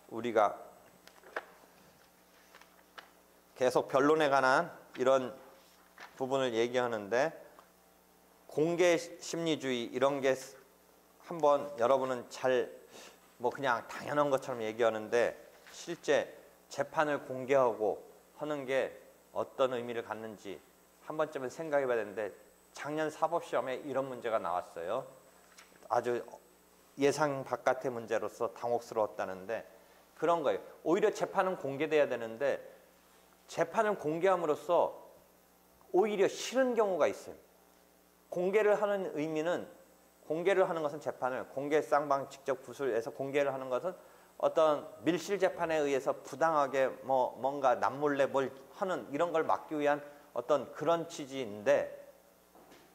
우리가 계속 변론에 관한 이런 부분을 얘기하는데 공개 심리주의 이런 게 한번 여러분은 잘 뭐 그냥 당연한 것처럼 얘기하는데 실제 재판을 공개하고 하는 게 어떤 의미를 갖는지 한 번쯤은 생각해 봐야 되는데 작년 사법시험에 이런 문제가 나왔어요. 아주 예상 바깥의 문제로서 당혹스러웠다는데 그런 거예요. 오히려 재판은 공개돼야 되는데 재판을 공개함으로써 오히려 싫은 경우가 있어요. 공개를 하는 의미는 공개를 하는 것은 재판을 공개 쌍방 직접 구술해서 공개를 하는 것은 어떤 밀실 재판에 의해서 부당하게 뭔가 남몰래 뭘 하는 이런 걸 막기 위한 어떤 그런 취지인데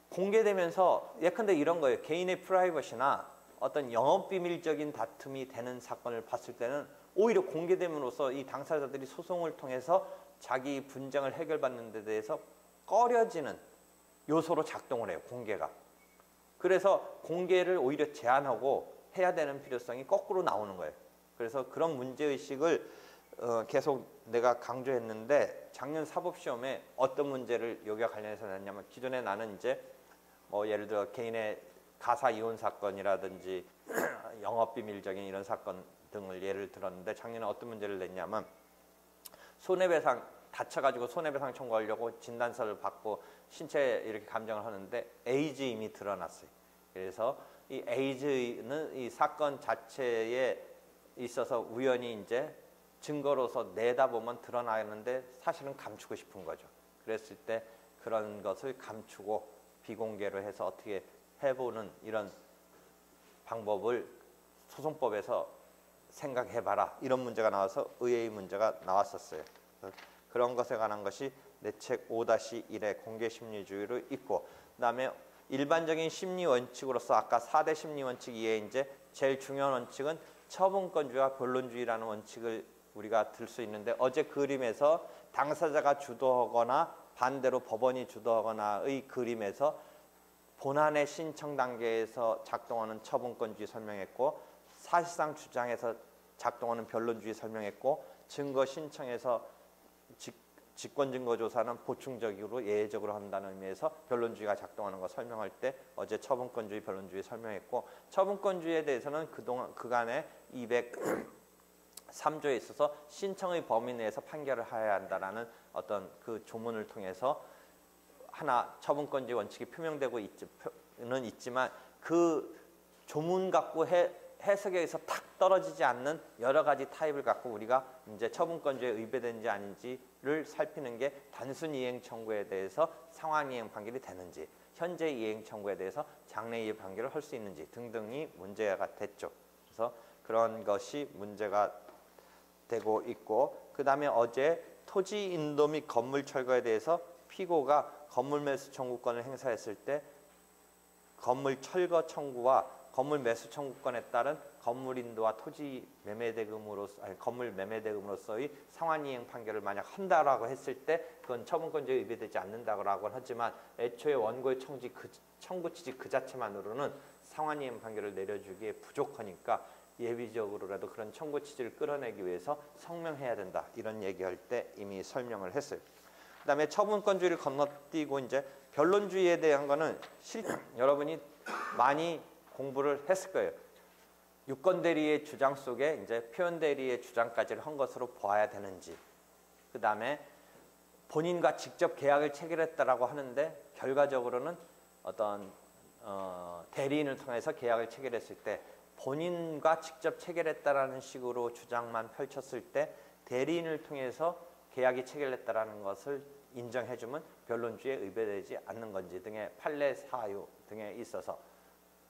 공개되면서 예컨대 이런 거예요. 개인의 프라이버시나 어떤 영업비밀적인 다툼이 되는 사건을 봤을 때는 오히려 공개됨으로써 이 당사자들이 소송을 통해서 자기 분쟁을 해결받는 데 대해서 꺼려지는 요소로 작동을 해요. 공개가. 그래서 공개를 오히려 제한하고 해야 되는 필요성이 거꾸로 나오는 거예요. 그래서 그런 문제의식을 계속 내가 강조했는데 작년 사법시험에 어떤 문제를 여기와 관련해서 냈냐면 기존에 나는 이제 뭐 예를 들어 개인의 가사 이혼 사건이라든지 영업비밀적인 이런 사건 등을 예를 들었는데 작년에 어떤 문제를 냈냐면 손해배상 다쳐가지고 손해배상 청구하려고 진단서를 받고 신체 이렇게 감정을 하는데 에이즈 이미 드러났어요. 그래서 이 에이즈는 이 사건 자체에 있어서 우연히 이제 증거로서 내다 보면 드러나는데 사실은 감추고 싶은 거죠. 그랬을 때 그런 것을 감추고 비공개로 해서 어떻게 해보는 이런 방법을 소송법에서 생각해봐라. 이런 문제가 나와서 의외의 문제가 나왔었어요. 그런 것에 관한 것이 내 책 5-1의 공개심리주의로 있고 그 다음에 일반적인 심리 원칙으로서 아까 4대 심리 원칙 이에 이제 제일 중요한 원칙은 처분권주의와 변론주의라는 원칙을 우리가 들 수 있는데 어제 그림에서 당사자가 주도하거나 반대로 법원이 주도하거나의 그림에서 본안의 신청 단계에서 작동하는 처분권주의 설명했고 사실상 주장에서 작동하는 변론주의 설명했고 증거 신청에서 직권증거조사는 보충적으로 예외적으로 한다는 의미에서 변론주의가 작동하는 거 설명할 때 어제 처분권주의, 변론주의 설명했고 처분권주의에 대해서는 그간의 203조에 있어서 신청의 범위 내에서 판결을 해야 한다라는 어떤 그 조문을 통해서 하나 처분권주의 원칙이 표명되고 있지만 그 조문 갖고 해석에 의해서 탁 떨어지지 않는 여러 가지 타입을 갖고 우리가 이제 처분권주의에 의배되는지 아닌지를 살피는 게 단순 이행 청구에 대해서 상환 이행 판결이 되는지 현재 이행 청구에 대해서 장래 이행 판결을 할 수 있는지 등등이 문제가 됐죠. 그래서 그런 것이 문제가 되고 있고 그 다음에 어제 토지 인도 및 건물 철거에 대해서 피고가 건물 매수 청구권을 행사했을 때 건물 철거 청구와 건물 매수 청구권에 따른 건물 인도와 토지 건물 매매 대금으로서의 상환 이행 판결을 만약 한다라고 했을 때 그건 처분권자에 의배되지 않는다고 하지만 애초에 원고의 청구 취지 그 자체만으로는 상환 이행 판결을 내려주기에 부족하니까 예비적으로라도 그런 청구 취지를 끌어내기 위해서 성명해야 된다. 이런 얘기할 때 이미 설명을 했어요. 그 다음에 처분권주의를 건너뛰고 이제 변론주의에 대한 거는 여러분이 많이 공부를 했을 거예요. 유권대리의 주장 속에 이제 표현대리의 주장까지를 한 것으로 보아야 되는지 그 다음에 본인과 직접 계약을 체결했다라고 하는데 결과적으로는 어떤 대리인을 통해서 계약을 체결했을 때 본인과 직접 체결했다라는 식으로 주장만 펼쳤을 때 대리인을 통해서 계약이 체결됐다라는 것을 인정해주면 변론주의에 의배되지 않는 건지 등의 판례 사유 등에 있어서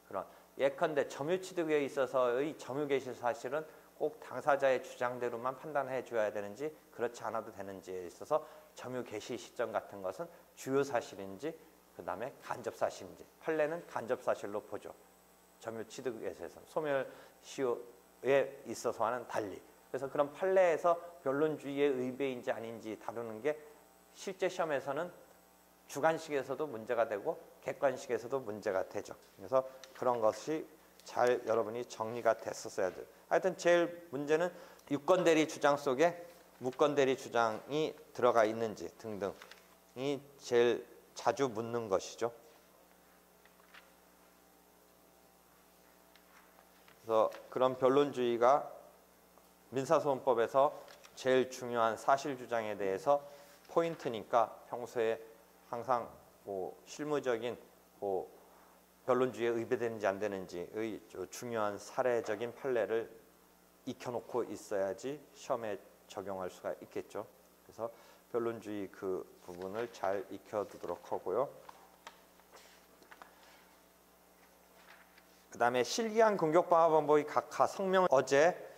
그런 예컨대 점유취득에 있어서의 점유개시 사실은 꼭 당사자의 주장대로만 판단해 줘야 되는지 그렇지 않아도 되는지에 있어서 점유개시 시점 같은 것은 주요 사실인지 그 다음에 간접 사실인지 판례는 간접 사실로 보죠. 점유취득에 있어서 소멸시효에 있어서와는 달리 그래서 그런 판례에서 변론주의의 의배인지 아닌지 다루는 게 실제 시험에서는 주관식에서도 문제가 되고 객관식에서도 문제가 되죠. 그래서 그런 것이 잘 여러분이 정리가 됐었어야 돼요. 하여튼 제일 문제는 유권대리 주장 속에 무권대리 주장이 들어가 있는지 등등이 제일 자주 묻는 것이죠. 그래서 그런 변론주의가 민사소송법에서 제일 중요한 사실 주장에 대해서 포인트니까 평소에 항상 뭐 실무적인 뭐 변론주의에 의배되는지 안 되는지의 중요한 사례적인 판례를 익혀놓고 있어야지 시험에 적용할 수가 있겠죠. 그래서 변론주의 그 부분을 잘 익혀두도록 하고요. 그 다음에 실기한 공격방어 방법의 각하 성명 어제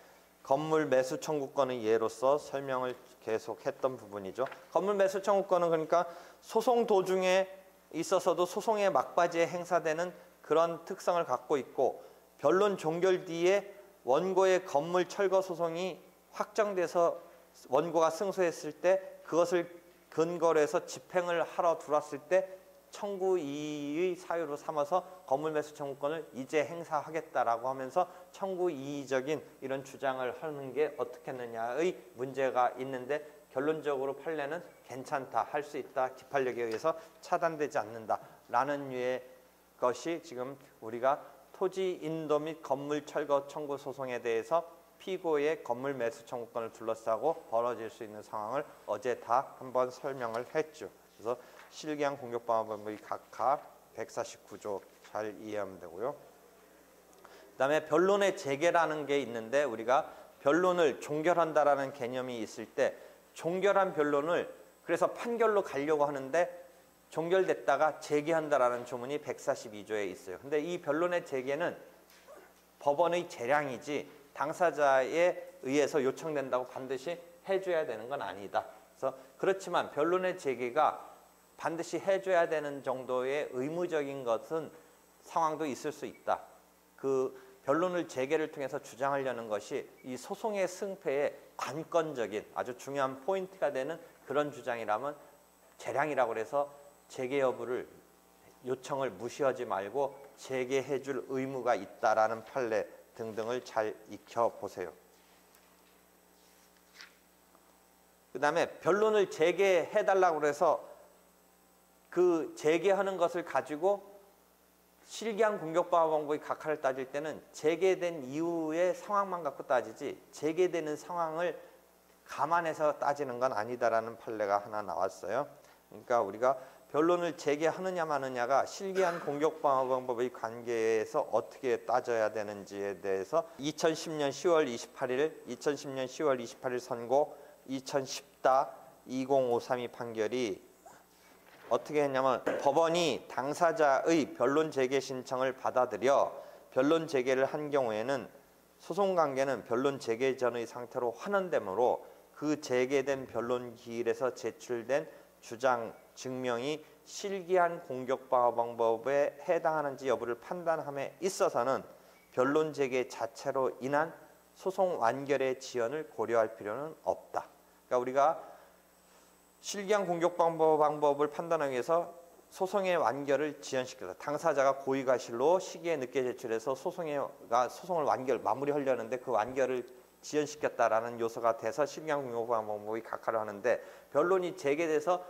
건물 매수 청구권의 예로서 설명을 계속했던 부분이죠. 건물 매수 청구권은 그러니까 소송 도중에 있어서도 소송의 막바지에 행사되는 그런 특성을 갖고 있고 변론 종결 뒤에 원고의 건물 철거 소송이 확정돼서 원고가 승소했을 때 그것을 근거로 해서 집행을 하러 들어왔을 때 청구 이의의 사유로 삼아서 건물 매수 청구권을 이제 행사하겠다라고 하면서 청구 이의적인 이런 주장을 하는 게 어떻겠느냐의 문제가 있는데 결론적으로 판례는 괜찮다, 할 수 있다, 기판력에 의해서 차단되지 않는다라는 류의 것이 지금 우리가 토지 인도 및 건물 철거 청구 소송에 대해서 피고의 건물 매수 청구권을 둘러싸고 벌어질 수 있는 상황을 어제 다 한번 설명을 했죠. 그래서 실기한 공격방어법의 각하 149조 잘 이해하면 되고요. 그다음에 변론의 재개라는 게 있는데 우리가 변론을 종결한다라는 개념이 있을 때 종결한 변론을 그래서 판결로 가려고 하는데 종결됐다가 재개한다라는 조문이 142조에 있어요. 근데 이 변론의 재개는 법원의 재량이지 당사자에 의해서 요청된다고 반드시 해줘야 되는 건 아니다. 그래서 그렇지만 변론의 재개가 반드시 해줘야 되는 정도의 의무적인 것은 상황도 있을 수 있다. 그 변론을 재개를 통해서 주장하려는 것이 이 소송의 승패에 관건적인 아주 중요한 포인트가 되는 그런 주장이라면 재량이라고 해서 재개 여부를 요청을 무시하지 말고 재개해 줄 의무가 있다라는 판례 등등을 잘 익혀보세요. 그 다음에 변론을 재개해달라고 해서 그 재개하는 것을 가지고 실기한 공격방어 방법의 각하를 따질 때는 재개된 이후의 상황만 갖고 따지지 재개되는 상황을 감안해서 따지는 건 아니다라는 판례가 하나 나왔어요. 그러니까 우리가 변론을 재개하느냐 마느냐가 실기한 공격방어 방법의 관계에서 어떻게 따져야 되는지에 대해서 2010년 10월 28일 선고 2010-2053이 판결이 어떻게 했냐면 법원이 당사자의 변론 재개 신청을 받아들여 변론 재개를 한 경우에는 소송 관계는 변론 재개 전의 상태로 환원되므로 그 재개된 변론 기일에서 제출된 주장 증명이 실기한 공격방어 방법에 해당하는지 여부를 판단함에 있어서는 변론 재개 자체로 인한 소송 완결의 지연을 고려할 필요는 없다. 그러니까 우리가 실기한 공격방어 방법을 판단하기 위해서 소송의 완결을 지연시켜서 당사자가 고의가실로 시기에 늦게 제출해서 소송을 마무리하려는데 그 완결을 지연시켰다라는 요소가 돼서 실기한 공격방어 방법이 각하를 하는데 변론이 재개돼서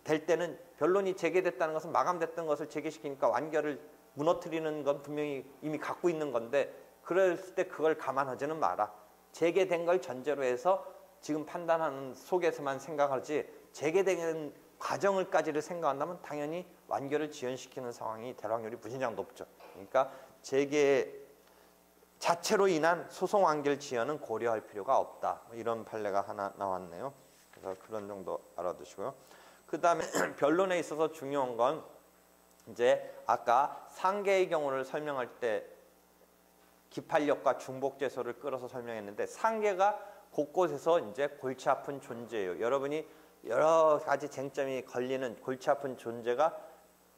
될 때는 변론이 재개됐다는 것은 마감됐던 것을 재개시키니까 완결을 무너뜨리는 건 분명히 이미 갖고 있는 건데 그랬을 때 그걸 감안하지는 마라. 재개된 걸 전제로 해서 지금 판단하는 속에서만 생각하지 재개되는 과정을까지를 생각한다면 당연히 완결을 지연시키는 상황이 될 확률이 무진장 높죠. 그러니까 재개 자체로 인한 소송 완결 지연은 고려할 필요가 없다. 이런 판례가 하나 나왔네요. 그래서 그런 정도 알아두시고요. 그 다음에 변론에 있어서 중요한 건 이제 아까 상계의 경우를 설명할 때 기판력과 중복제소를 끌어서 설명했는데 상계가 곳곳에서 이제 골치 아픈 존재예요. 여러분이 여러 가지 쟁점이 걸리는 골치 아픈 존재가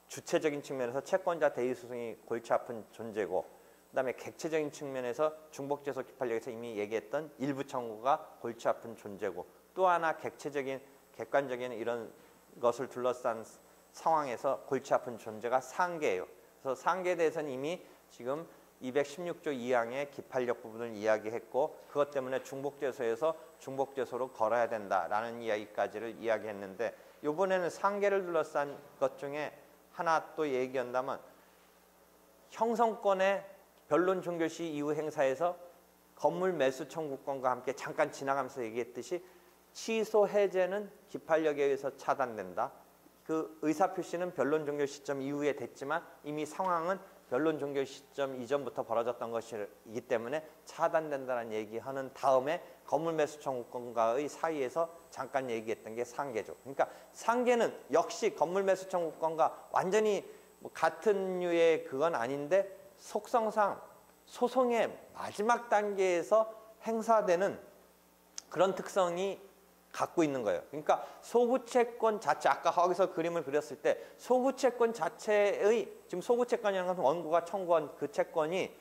주체적인 측면에서 채권자 대의 소송이 골치 아픈 존재고 그다음에 객체적인 측면에서 중복제소 기판력에서 이미 얘기했던 일부 청구가 골치 아픈 존재고 또 하나 객관적인 이런 것을 둘러싼 상황에서 골치 아픈 존재가 상계예요. 그래서 상계에 대해서는 이미 지금 216조 2항의 기판력 부분을 이야기했고 그것 때문에 중복죄소에서 중복죄소로 걸어야 된다라는 이야기까지를 이야기했는데 이번에는 상계를 둘러싼 것 중에 하나 또 얘기한다면 형성권의 변론 종결시 이후 행사에서 건물 매수 청구권과 함께 잠깐 지나가면서 얘기했듯이 취소 해제는 기판력에 의해서 차단된다. 그 의사표시는 변론 종결 시점 이후에 됐지만 이미 상황은 변론 종결 시점 이전부터 벌어졌던 것이기 때문에 차단된다는 얘기하는 다음에 건물 매수 청구권과의 사이에서 잠깐 얘기했던 게 상계죠. 그러니까 상계는 역시 건물 매수 청구권과 완전히 뭐 같은 류의 그건 아닌데 속성상 소송의 마지막 단계에서 행사되는 그런 특성이 갖고 있는 거예요. 그러니까 소구채권 자체, 아까 거기서 그림을 그렸을 때 소구채권 자체의 지금 소구채권이라는 것은 원고가 청구한 그 채권이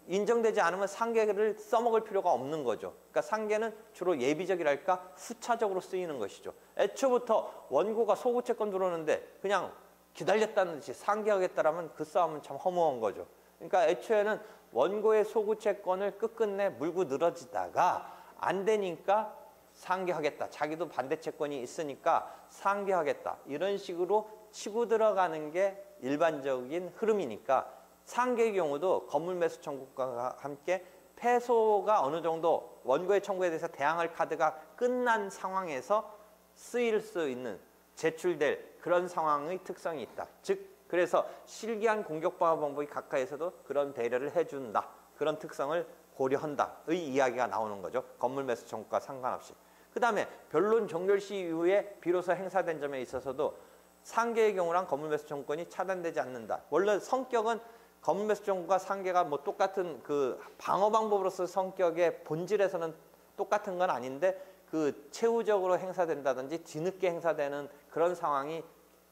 인정되지 않으면 상계를 써먹을 필요가 없는 거죠. 그러니까 상계는 주로 예비적이랄까 후차적으로 쓰이는 것이죠. 애초부터 원고가 소구채권 들어오는데 그냥 기다렸다는 듯이 상계하겠다라면 그 싸움은 참 허무한 거죠. 그러니까 애초에는 원고의 소구채권을 끝끝내 물고 늘어지다가 안 되니까 상계하겠다. 자기도 반대 채권이 있으니까 상계하겠다. 이런 식으로 치고 들어가는 게 일반적인 흐름이니까 상계의 경우도 건물 매수 청구권과 함께 패소가 어느 정도 원고의 청구에 대해서 대항할 카드가 끝난 상황에서 쓰일 수 있는 제출될 그런 상황의 특성이 있다. 즉 그래서 실기한 공격방어 방법이 가까이에서도 그런 배려를 해준다. 그런 특성을 고려한다의 이야기가 나오는 거죠. 건물 매수 청구과 상관없이. 그 다음에 변론 종결 시 이후에 비로소 행사된 점에 있어서도 상계의 경우랑 건물 매수 청구권이 차단되지 않는다. 원래 성격은 건물 매수 청구과 상계가 뭐 똑같은 그 방어 방법으로서 성격의 본질에서는 똑같은 건 아닌데 그 최후적으로 행사된다든지 뒤늦게 행사되는 그런 상황이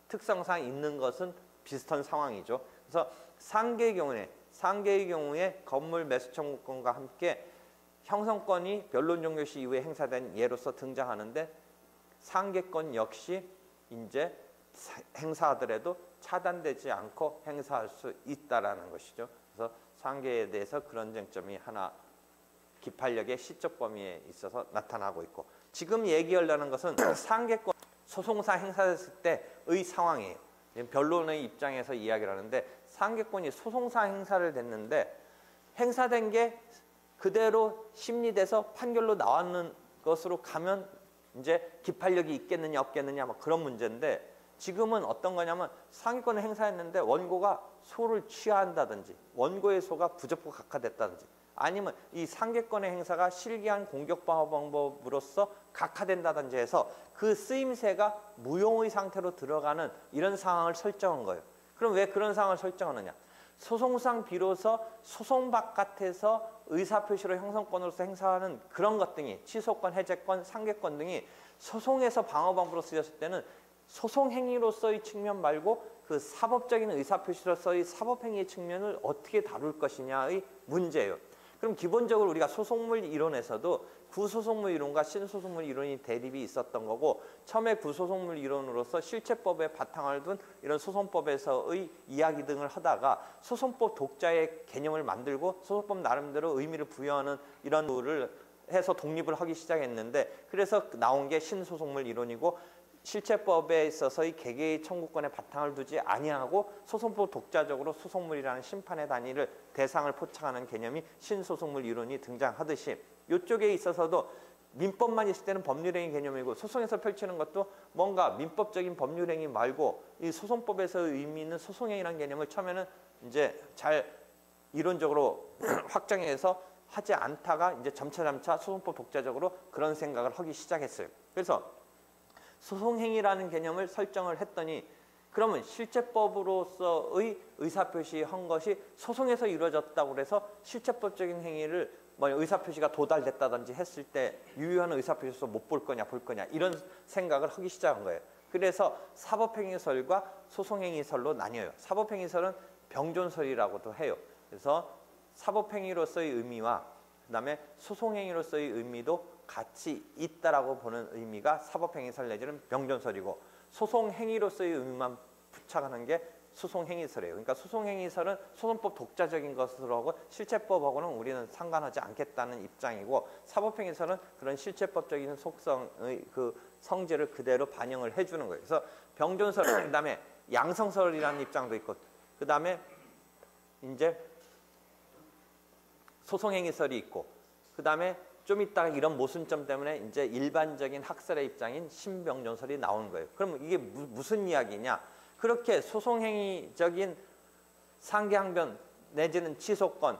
특성상 있는 것은 비슷한 상황이죠. 그래서 상계의 경우에 건물 매수 청구권과 함께 형성권이 변론 종결 시 이후에 행사된 예로서 등장하는데 상계권 역시 이제 행사하더라도 차단되지 않고 행사할 수 있다라는 것이죠. 그래서 상계에 대해서 그런 쟁점이 하나 기판력의 시적 범위에 있어서 나타나고 있고 지금 얘기하려는 것은 상계권 소송사 행사됐을 때의 상황이에요. 변론의 입장에서 이야기를 하는데 상계권이 소송사 행사를 됐는데 행사된 게 그대로 심리돼서 판결로 나왔는 것으로 가면 이제 기판력이 있겠느냐 없겠느냐 뭐 그런 문제인데 지금은 어떤 거냐면 상계권을 행사했는데 원고가 소를 취하한다든지 원고의 소가 부적부 각하됐다든지 아니면 이 상계권의 행사가 실기한 공격방어 방법으로서 각하된다든지 해서 그 쓰임새가 무용의 상태로 들어가는 이런 상황을 설정한 거예요. 그럼 왜 그런 상황을 설정하느냐? 소송상 비로소 소송 바깥에서 의사표시로 형성권으로서 행사하는 그런 것 등이 취소권, 해제권, 상계권 등이 소송에서 방어방법으로 쓰였을 때는 소송행위로서의 측면 말고 그 사법적인 의사표시로서의 사법행위의 측면을 어떻게 다룰 것이냐의 문제예요. 그럼 기본적으로 우리가 소송물 이론에서도 구소송물 이론과 신소송물 이론이 대립이 있었던 거고 처음에 구소송물 이론으로서 실체법에 바탕을 둔 이런 소송법에서의 이야기 등을 하다가 소송법 독자의 개념을 만들고 소송법 나름대로 의미를 부여하는 이런 룰을 해서 독립을 하기 시작했는데 그래서 나온 게 신소송물 이론이고 실체법에 있어서의 개개의 청구권에 바탕을 두지 아니하고 소송법 독자적으로 소송물이라는 심판의 단위를 대상을 포착하는 개념이 신소송물 이론이 등장하듯이 이쪽에 있어서도 민법만 있을 때는 법률행위 개념이고 소송에서 펼치는 것도 뭔가 민법적인 법률행위 말고 이 소송법에서의 의미 있는 소송행위라는 개념을 처음에는 이제 잘 이론적으로 확정해서 하지 않다가 이제 점차 소송법 독자적으로 그런 생각을 하기 시작했어요. 그래서 소송행위라는 개념을 설정을 했더니 그러면 실체법으로서의 의사표시한 것이 소송에서 이루어졌다고 해서 실체법적인 행위를 뭐 의사표시가 도달됐다든지 했을 때 유효한 의사표시로서 못 볼 거냐 볼 거냐 이런 생각을 하기 시작한 거예요. 그래서 사법행위설과 소송행위설로 나뉘어요. 사법행위설은 병존설이라고도 해요. 그래서 사법행위로서의 의미와 그다음에 소송행위로서의 의미도 같이 있다라고 보는 의미가 사법행위설 내지는 병존설이고 소송행위로서의 의미만 부착하는 게 소송행위설이에요. 그러니까 소송행위설은 소송법 독자적인 것으로 하고 실체법하고는 우리는 상관하지 않겠다는 입장이고, 사법행위설은 그런 실체법적인 속성의 그 성질을 그대로 반영을 해주는 거예요. 그래서 병존설, 그다음에 양성설이라는 입장도 있고, 그다음에 이제 소송행위설이 있고, 그다음에 좀 이따가 이런 모순점 때문에 이제 일반적인 학설의 입장인 신병존설이 나오는 거예요. 그럼 이게 무슨 이야기냐? 그렇게 소송행위적인 상계항변 내지는 취소권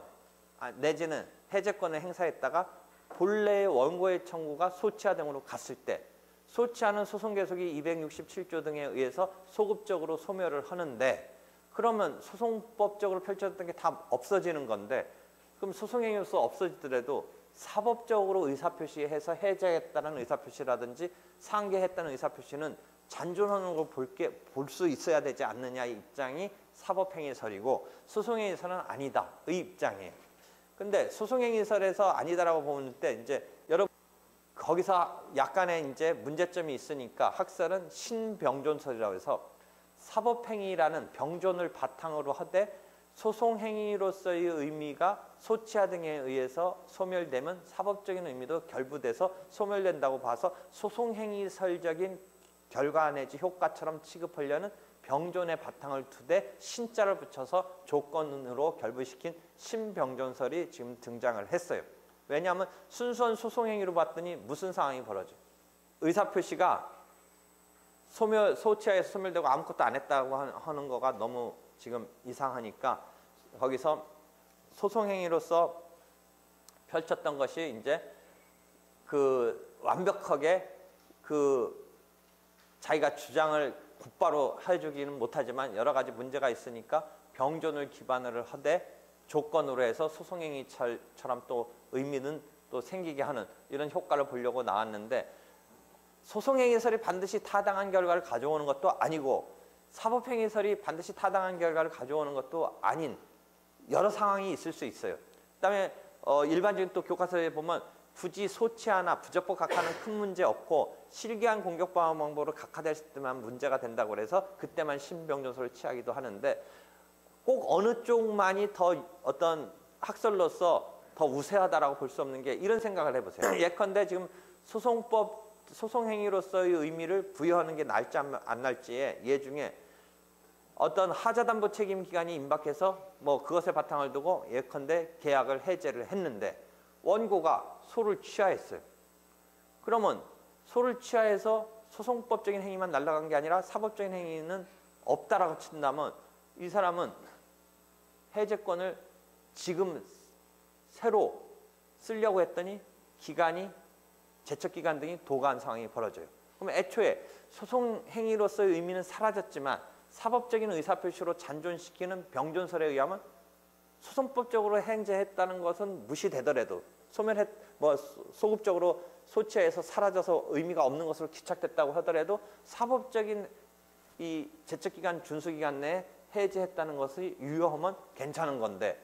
내지는 해제권을 행사했다가 본래의 원고의 청구가 소치하 등으로 갔을 때, 소치하는 소송계속이 267조 등에 의해서 소급적으로 소멸을 하는데, 그러면 소송법적으로 펼쳐졌던 게 다 없어지는 건데, 그럼 소송행위로서 없어지더라도 사법적으로 의사표시해서 해제했다는 의사표시라든지 상계했다는 의사표시는 잔존하는 걸 볼 수 있어야 되지 않느냐의 입장이 사법행위설이고, 소송행위설은 아니다의 입장이에요. 근데 소송행위설에서 아니다라고 보는 때 이제 여러분 거기서 약간의 이제 문제점이 있으니까 학설은 신병존설이라고 해서 사법행위라는 병존을 바탕으로 하되 소송행위로서의 의미가 소치하 등에 의해서 소멸되면 사법적인 의미도 결부돼서 소멸된다고 봐서 소송행위설적인 결과 내지 효과처럼 취급하려는 병존의 바탕을 두되 신자를 붙여서 조건으로 결부시킨 신병존설이 지금 등장을 했어요. 왜냐하면 순수한 소송행위로 봤더니 무슨 상황이 벌어져요? 의사표시가 소치하에서 소멸되고 아무것도 안 했다고 하는 거가 너무 지금 이상하니까 거기서 소송행위로서 펼쳤던 것이 이제 그 완벽하게 그 자기가 주장을 곧바로 해주기는 못하지만 여러 가지 문제가 있으니까 병존을 기반으로 하되 조건으로 해서 소송행위처럼 또 의미는 또 생기게 하는 이런 효과를 보려고 나왔는데, 소송행위설이 반드시 타당한 결과를 가져오는 것도 아니고 사법행위설이 반드시 타당한 결과를 가져오는 것도 아닌 여러 상황이 있을 수 있어요. 그다음에 일반적인 또 교과서에 보면 굳이 소치하나 부적법 각하는 큰 문제 없고 실기한 공격 방어 방법으로 각하됐을 때만 문제가 된다고 해서 그때만 신병존설을 취하기도 하는데, 꼭 어느 쪽만이 더 어떤 학설로서 더 우세하다라고 볼 수 없는 게, 이런 생각을 해보세요. 예컨대 지금 소송행위로서의 의미를 부여하는 게 날지 안 날지에 예 중에 어떤 하자담보 책임 기간이 임박해서 뭐 그것에 바탕을 두고 예컨대 계약을 해제를 했는데 원고가 소를 취하했어요. 그러면 소를 취하해서 소송법적인 행위만 날아간 게 아니라 사법적인 행위는 없다라고 친다면 이 사람은 해제권을 지금 새로 쓰려고 했더니 기간이 제척기간 등이 도가한 상황이 벌어져요. 그럼 애초에 소송행위로서의 의미는 사라졌지만 사법적인 의사표시로 잔존시키는 병존설에 의하면 소송법적으로 행제했다는 것은 무시되더라도 소급적으로 소치해서 사라져서 의미가 없는 것으로 기착됐다고 하더라도 사법적인 이 제척기간 준수기간 내에 해제했다는 것이 유효하면 괜찮은 건데,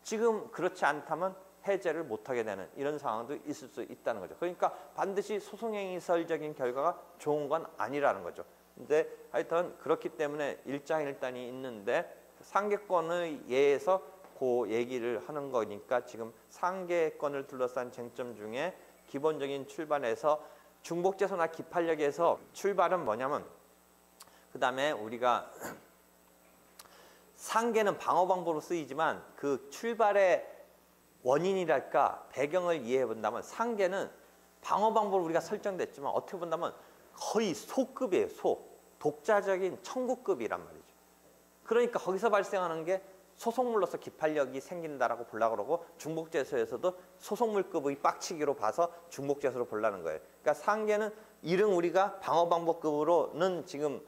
지금 그렇지 않다면 해제를 못하게 되는 이런 상황도 있을 수 있다는 거죠. 그러니까 반드시 소송행위설적인 결과가 좋은 건 아니라는 거죠. 근데 하여튼 그렇기 때문에 일장일단이 있는데 상계권의 예에서 그 얘기를 하는 거니까, 지금 상계권을 둘러싼 쟁점 중에 기본적인 출발에서 중복재소나 기판력에서 출발은 뭐냐면, 그 다음에 우리가 상계는 방어방법으로 쓰이지만 그 출발의 원인이랄까 배경을 이해해 본다면 상계는 방어방법으로 우리가 설정됐지만 어떻게 본다면 거의 소급이에요. 독자적인 청구급이란 말이죠. 그러니까 거기서 발생하는 게 소송물로서 기판력이 생긴다라고 보려고 그러고, 중복재소에서도 소송물급의 빡치기로 봐서 중복재소로 보려는 거예요. 그러니까 상계는 이른 우리가 방어방법급으로는 지금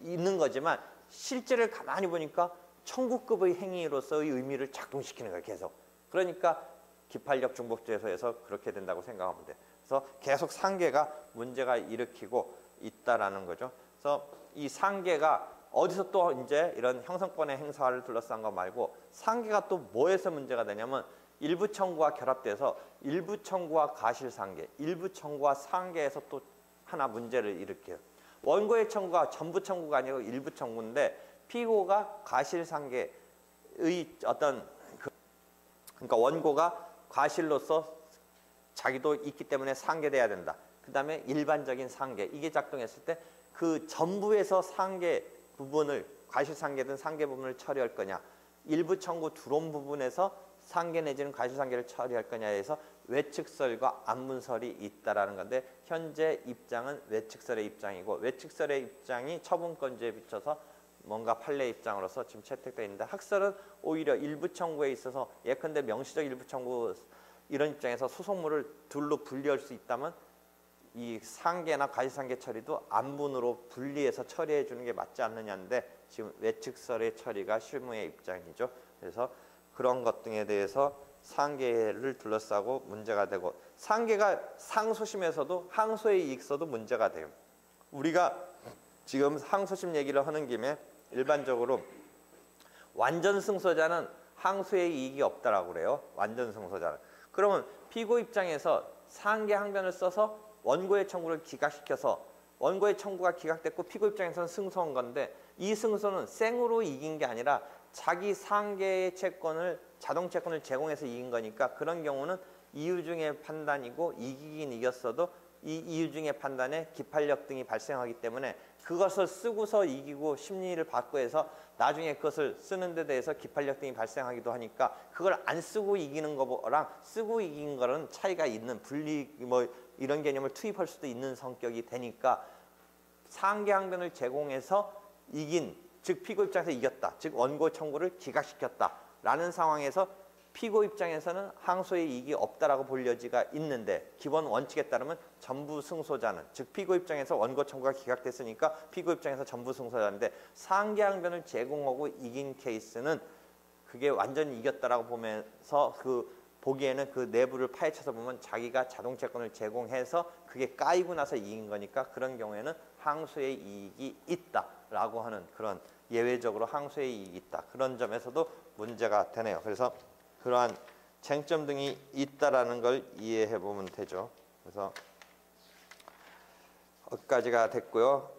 있는 거지만 실제를 가만히 보니까 청구급의 행위로서의 의미를 작동시키는 거예요. 계속. 그러니까 기판력 중복재소에서 그렇게 된다고 생각하면 돼요. 그래서 계속 상계가 문제가 일으키고 있다라는 거죠. 그래서 이 상계가 어디서 또 이제 이런 형성권의 행사를 둘러싼 거 말고 상계가 또 뭐에서 문제가 되냐면 일부 청구와 결합돼서 일부 청구와 가실상계, 일부 청구와 상계에서 또 하나 문제를 일으켜요. 원고의 청구가 전부 청구가 아니고 일부 청구인데 피고가 과실상계의 어떤 그러니까 원고가 과실로서 자기도 있기 때문에 상계돼야 된다. 그 다음에 일반적인 상계 이게 작동했을 때 그 전부에서 상계 부분을 과실상계든 상계 부분을 처리할 거냐, 일부 청구 두론 부분에서 상계 내지는 과실상계를 처리할 거냐에 서 외측설과 안문설이 있다라는 건데, 현재 입장은 외측설의 입장이고, 외측설의 입장이 처분권지에 비춰서 뭔가 판례 입장으로서 지금 채택되어 있는데, 학설은 오히려 일부 청구에 있어서 예컨대 명시적 일부 청구 이런 입장에서 소송물을 둘로 분리할 수 있다면 이 상계나 과실상계 처리도 안분으로 분리해서 처리해 주는 게 맞지 않느냐인데, 지금 외측설의 처리가 실무의 입장이죠. 그래서 그런 것 등에 대해서 상계를 둘러싸고 문제가 되고, 상계가 상소심에서도 항소의 이익서도 문제가 돼요. 우리가 지금 항소심 얘기를 하는 김에 일반적으로 완전 승소자는 항소의 이익이 없다라고 그래요. 완전 승소자는. 그러면 피고 입장에서 상계 항변을 써서 원고의 청구를 기각시켜서 원고의 청구가 기각됐고 피고 입장에서는 승소한 건데, 이 승소는 생으로 이긴 게 아니라 자기 상계의 채권을 자동 채권을 제공해서 이긴 거니까, 그런 경우는 이유중의 판단이고 이기긴 이겼어도 이 이유중의 판단에 기판력 등이 발생하기 때문에 그것을 쓰고서 이기고 심리를 받고 해서 나중에 그것을 쓰는 데 대해서 기판력 등이 발생하기도 하니까, 그걸 안 쓰고 이기는 거랑 쓰고 이긴 거는 차이가 있는, 분리 뭐 이런 개념을 투입할 수도 있는 성격이 되니까, 상계 항변을 제공해서 이긴, 즉 피고 입장에서 이겼다, 즉 원고 청구를 기각시켰다 라는 상황에서 피고 입장에서는 항소의 이익이 없다라고 볼 여지가 있는데, 기본 원칙에 따르면 전부 승소자는, 즉 피고 입장에서 원고 청구가 기각됐으니까 피고 입장에서 전부 승소자인데, 상계 항변을 제공하고 이긴 케이스는 그게 완전히 이겼다라고 보면서 보기에는 그 내부를 파헤쳐서 보면 자기가 자동채권을 제공해서 그게 까이고 나서 이긴 거니까, 그런 경우에는 항소의 이익이 있다라고 하는, 그런 예외적으로 항소의 이익이 있다, 그런 점에서도 문제가 되네요. 그래서 그러한 쟁점 등이 있다라는 걸 이해해 보면 되죠. 그래서 여기까지가 됐고요.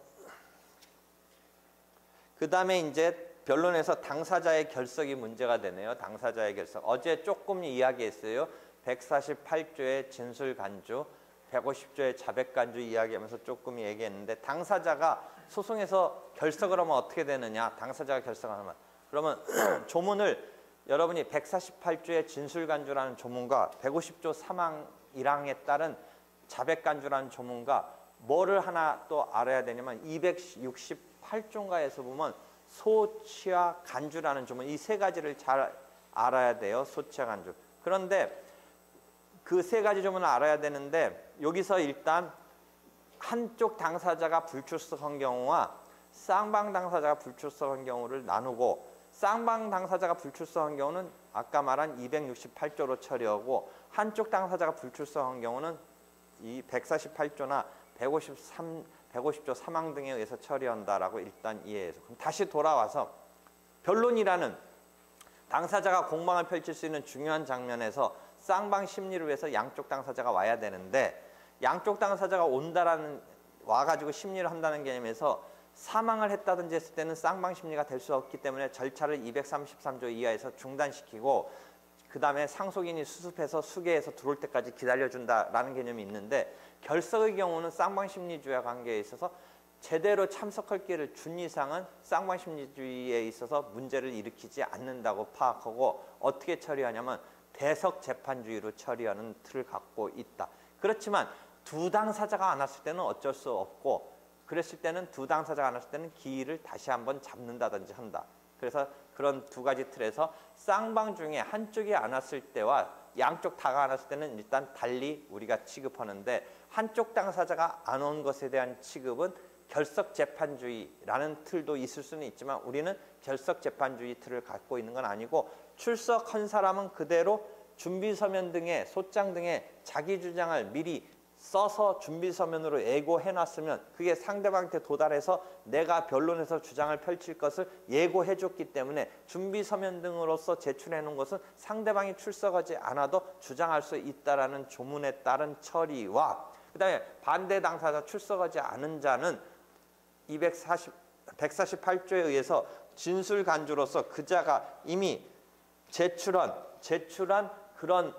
그 다음에 이제 변론에서 당사자의 결석이 문제가 되네요. 당사자의 결석. 어제 조금 이야기했어요. 148조의 진술간주, 150조의 자백간주 이야기하면서 조금 얘기했는데, 당사자가 소송에서 결석을 하면 어떻게 되느냐. 당사자가 결석하면. 그러면 조문을 여러분이 148조의 진술간주라는 조문과 150조 3항 1항에 따른 자백간주라는 조문과 뭐를 하나 또 알아야 되냐면, 268조인가에서 보면 소취와 간주라는 조문, 이 세 가지를 잘 알아야 돼요. 소취와 간주. 그런데 그 세 가지 조문을 알아야 되는데, 여기서 일단 한쪽 당사자가 불출석한 경우와 쌍방 당사자가 불출석한 경우를 나누고, 쌍방 당사자가 불출석한 경우는 아까 말한 268조로 처리하고, 한쪽 당사자가 불출석한 경우는 이 148조나 150조 3항 등에 의해서 처리한다라고 일단 이해해서, 그럼 다시 돌아와서 변론이라는 당사자가 공방을 펼칠 수 있는 중요한 장면에서 쌍방 심리를 위해서 양쪽 당사자가 와야 되는데, 양쪽 당사자가 와가지고 심리를 한다는 개념에서 사망을 했다든지 했을 때는 쌍방 심리가 될 수 없기 때문에 절차를 233조 이하에서 중단시키고, 그 다음에 상속인이 수습해서 수계해서 들어올 때까지 기다려준다라는 개념이 있는데, 결석의 경우는 쌍방심리주의와 관계에 있어서 제대로 참석할 기회를 준 이상은 쌍방심리주의에 있어서 문제를 일으키지 않는다고 파악하고, 어떻게 처리하냐면 대석재판주의로 처리하는 틀을 갖고 있다. 그렇지만 두 당사자가 안 왔을 때는 어쩔 수 없고, 그랬을 때는 두 당사자가 안 왔을 때는 기일을 다시 한번 잡는다든지 한다. 그래서 그런 두 가지 틀에서 쌍방 중에 한쪽이 안 왔을 때와 양쪽 다가 안 왔을 때는 일단 달리 우리가 취급하는데, 한쪽 당사자가 안 온 것에 대한 취급은 결석재판주의라는 틀도 있을 수는 있지만, 우리는 결석재판주의 틀을 갖고 있는 건 아니고, 출석한 사람은 그대로 준비서면 등의 소장 등의 자기 주장을 미리 써서 준비서면으로 예고해놨으면 그게 상대방한테 도달해서 내가 변론에서 주장을 펼칠 것을 예고해줬기 때문에, 준비서면 등으로서 제출해놓은 것은 상대방이 출석하지 않아도 주장할 수 있다라는 조문에 따른 처리와, 그 다음에 반대 당사자 출석하지 않은 자는 148조에 의해서 진술 간주로서 그자가 이미 제출한 그런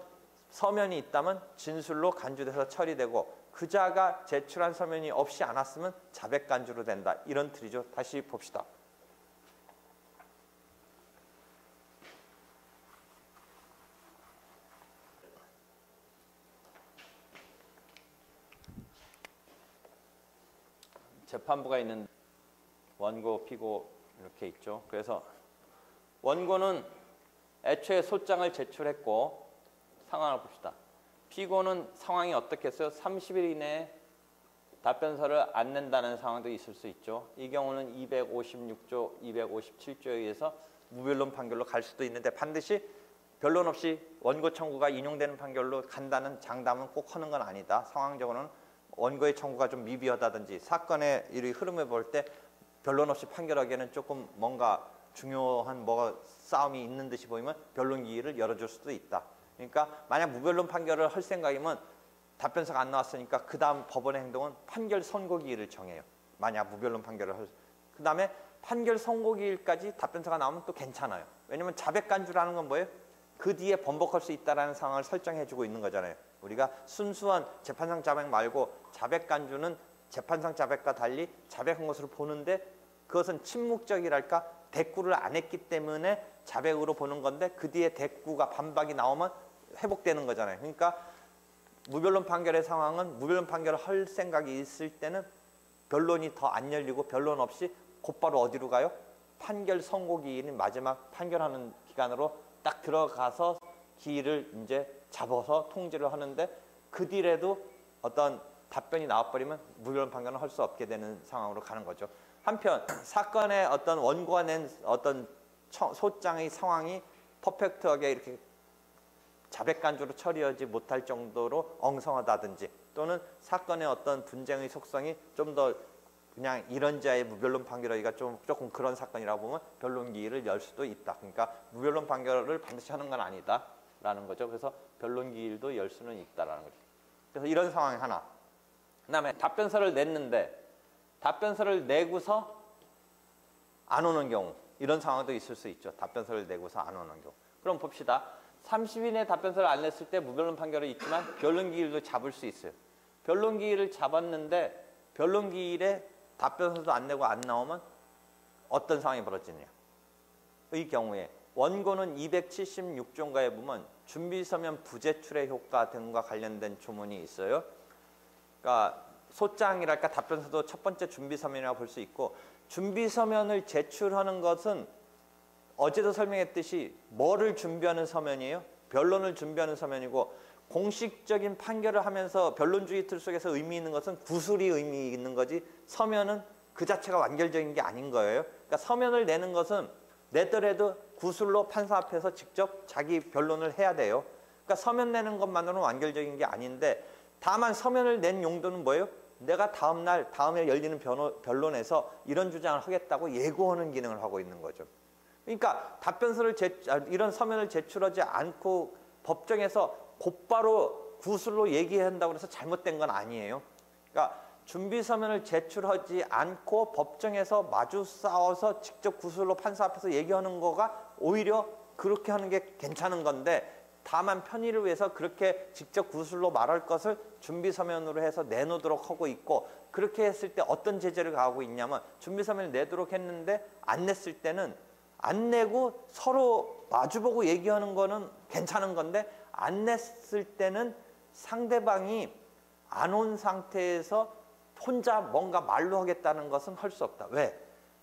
서면이 있다면 진술로 간주돼서 처리되고 그자가 제출한 서면이 없이 않았으면 자백 간주로 된다. 이런 틀이죠. 다시 봅시다. 재판부가 있는 원고, 피고 이렇게 있죠. 그래서 원고는 애초에 소장을 제출했고 상황을 봅시다. 피고는 상황이 어떻겠어요? 30일 이내에 답변서를 안 낸다는 상황도 있을 수 있죠. 이 경우는 256조, 257조에 의해서 무변론 판결로 갈 수도 있는데 반드시 변론 없이 원고 청구가 인용되는 판결로 간다는 장담은 꼭 하는 건 아니다. 상황적으로는 원고의 청구가 좀 미비하다든지 사건의 이 흐름을 볼 때 변론 없이 판결하기에는 조금 뭔가 중요한 뭐가 싸움이 있는 듯이 보이면 변론 기일을 열어줄 수도 있다. 그러니까 만약 무변론 판결을 할 생각이면 답변서가 안 나왔으니까 그 다음 법원의 행동은 판결 선고 기일을 정해요. 만약 무변론 판결을 그 다음에 판결 선고 기일까지 답변서가 나오면 또 괜찮아요. 왜냐하면 자백 간주라는 건 뭐예요? 그 뒤에 번복할 수 있다는 상황을 설정해주고 있는 거잖아요. 우리가 순수한 재판상 자백 말고 자백 간주는 재판상 자백과 달리 자백한 것으로 보는데 그것은 침묵적이랄까 대꾸를 안 했기 때문에 자백으로 보는 건데 그 뒤에 대꾸가 반박이 나오면 회복되는 거잖아요. 그러니까 무변론 판결의 상황은 무변론 판결을 할 생각이 있을 때는 변론이 더 안 열리고 변론 없이 곧바로 어디로 가요? 판결 선고 기일인 마지막 판결하는 기간으로 딱 들어가서 기일을 이제 잡아서 통지를 하는데 그 뒤에도 어떤 답변이 나와버리면 무변론 판결은 할 수 없게 되는 상황으로 가는 거죠. 한편 사건의 어떤 원고가 낸 어떤 소장의 상황이 퍼펙트하게 이렇게 자백 간주로 처리하지 못할 정도로 엉성하다든지 또는 사건의 어떤 분쟁의 속성이 좀 더 그냥 이런자의 무변론 판결하기가 조금 그런 사건이라고 보면 변론 기일을 열 수도 있다. 그러니까 무변론 판결을 반드시 하는 건 아니다라는 거죠. 그래서 변론 기일도 열 수는 있다라는 거죠. 그래서 이런 상황이 하나. 그다음에 답변서를 냈는데 답변서를 내고서 안 오는 경우 이런 상황도 있을 수 있죠. 답변서를 내고서 안 오는 경우. 그럼 봅시다. 30일 내에 답변서를 안 냈을 때 무변론 판결이 있지만 변론 기일도 잡을 수 있어요. 변론 기일을 잡았는데 변론 기일에 답변서도 안 내고 안 나오면 어떤 상황이 벌어지느냐. 이 경우에 원고는 276조인가에 보면 준비서면 부제출의 효과 등과 관련된 조문이 있어요. 그러니까 소장이랄까 답변서도 첫 번째 준비서면이라고 볼 수 있고 준비서면을 제출하는 것은 어제도 설명했듯이 뭐를 준비하는 서면이에요? 변론을 준비하는 서면이고 공식적인 판결을 하면서 변론주의 틀 속에서 의미 있는 것은 구술이 의미 있는 거지 서면은 그 자체가 완결적인 게 아닌 거예요. 그러니까 서면을 내는 것은 내더라도 구술로 판사 앞에서 직접 자기 변론을 해야 돼요. 그러니까 서면 내는 것만으로는 완결적인 게 아닌데 다만 서면을 낸 용도는 뭐예요? 내가 다음에 열리는 변론에서 이런 주장을 하겠다고 예고하는 기능을 하고 있는 거죠. 그러니까 답변서를 이런 서면을 제출하지 않고 법정에서 곧바로 구술로 얘기한다고 해서 잘못된 건 아니에요. 그러니까 준비 서면을 제출하지 않고 법정에서 마주 싸워서 직접 구술로 판사 앞에서 얘기하는 거가 오히려 그렇게 하는 게 괜찮은 건데 다만 편의를 위해서 그렇게 직접 구술로 말할 것을 준비 서면으로 해서 내놓도록 하고 있고 그렇게 했을 때 어떤 제재를 가하고 있냐면 준비 서면을 내도록 했는데 안 냈을 때는 안 내고 서로 마주보고 얘기하는 거는 괜찮은 건데 안 냈을 때는 상대방이 안 온 상태에서 혼자 뭔가 말로 하겠다는 것은 할 수 없다. 왜?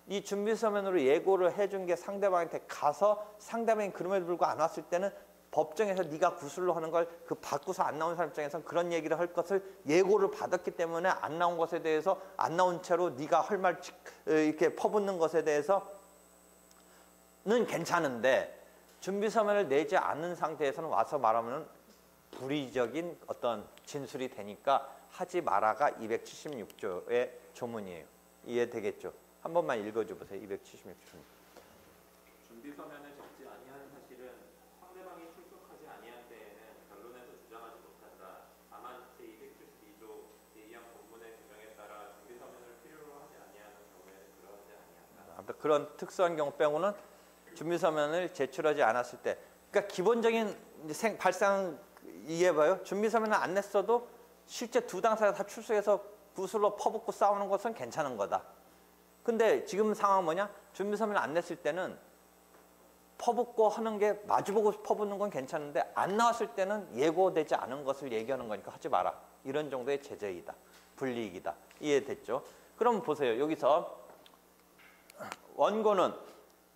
이 준비서면으로 예고를 해준 게 상대방한테 가서 상대방이 그럼에도 불구하고 안 왔을 때는 법정에서 네가 구술로 하는 걸 그 받고서 안 나온 사람 입장에서는 그런 얘기를 할 것을 예고를 받았기 때문에 안 나온 것에 대해서 안 나온 채로 네가 할 말 이렇게 퍼붓는 것에 대해서는 괜찮은데 준비서면을 내지 않은 상태에서는 와서 말하면 불의적인 어떤 진술이 되니까 하지 마라가 276조의 조문이에요. 이해되겠죠? 한 번만 읽어줘 보세요. 276조. 준비서면을 적지 아니하는 사실은 상대방이 출석하지 아니한 때에는 변론에서 주장하지 못한다. 다만 제272조 제2항 본문의 규정에 따라 준비서면을 필요로 하지 아니하는 경우에는 그러하지 아니한다. 아무튼 그런 특수한 경우 빼고는 준비서면을 제출하지 않았을 때, 그러니까 기본적인 발상 이해해봐요. 준비서면을 안 냈어도 실제 두 당사자 다 출석해서 구슬로 퍼붓고 싸우는 것은 괜찮은 거다. 근데 지금 상황은 뭐냐? 준비서면을 안 냈을 때는 퍼붓고 하는 게 마주보고 퍼붓는 건 괜찮은데 안 나왔을 때는 예고되지 않은 것을 얘기하는 거니까 하지 마라. 이런 정도의 제재이다. 불이익이다. 이해됐죠? 그럼 보세요. 여기서 원고는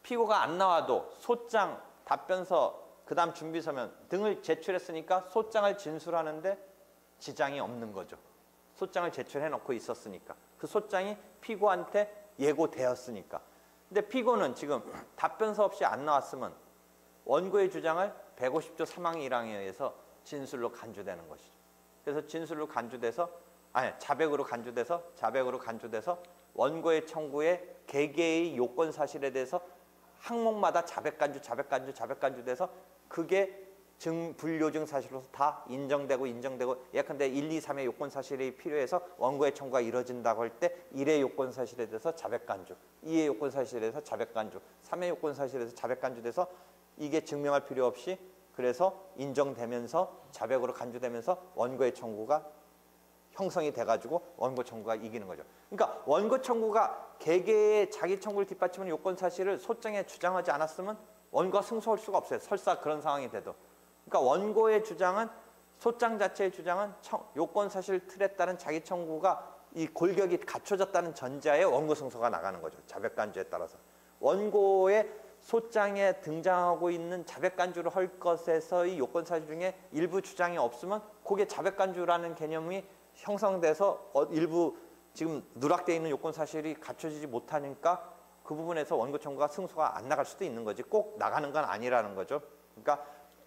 피고가 안 나와도 소장, 답변서, 그 다음 준비서면 등을 제출했으니까 소장을 진술하는데 지장이 없는 거죠. 소장을 제출해놓고 있었으니까. 그 소장이 피고한테 예고되었으니까. 근데 피고는 지금 답변서 없이 안 나왔으면 원고의 주장을 150조 3항 1항에 의해서 진술로 간주되는 것이죠. 그래서 진술로 간주돼서 자백으로 간주돼서 원고의 청구에 개개의 요건 사실에 대해서 항목마다 자백간주돼서 그게 불요증 사실로서 다 인정되고 예컨대 1, 2, 3의 요건 사실이 필요해서 원고의 청구가 이루어진다고 할 때 1의 요건 사실에 대해서 자백간주, 2의 요건 사실에 대해서 자백간주, 3의 요건 사실에 대해서 자백간주돼서 이게 증명할 필요 없이 그래서 인정되면서 자백으로 간주되면서 원고의 청구가 형성이 돼가지고 원고 청구가 이기는 거죠. 그러니까 원고 청구가 개개의 자기 청구를 뒷받침하는 요건 사실을 소장에 주장하지 않았으면 원고가 승소할 수가 없어요. 설사 그런 상황이 돼도. 그러니까 원고의 주장은 소장 자체의 주장은 요건 사실 틀에 따른 자기 청구가 이 골격이 갖춰졌다는 전제하에 원고 승소가 나가는 거죠. 자백간주에 따라서. 원고의 소장에 등장하고 있는 자백간주를 할 것에서의 요건 사실 중에 일부 주장이 없으면 그게 자백간주라는 개념이 형성돼서 일부 지금 누락되어 있는 요건 사실이 갖춰지지 못하니까 그 부분에서 원고 청구가 승소가 안 나갈 수도 있는 거지 꼭 나가는 건 아니라는 거죠. 그러니까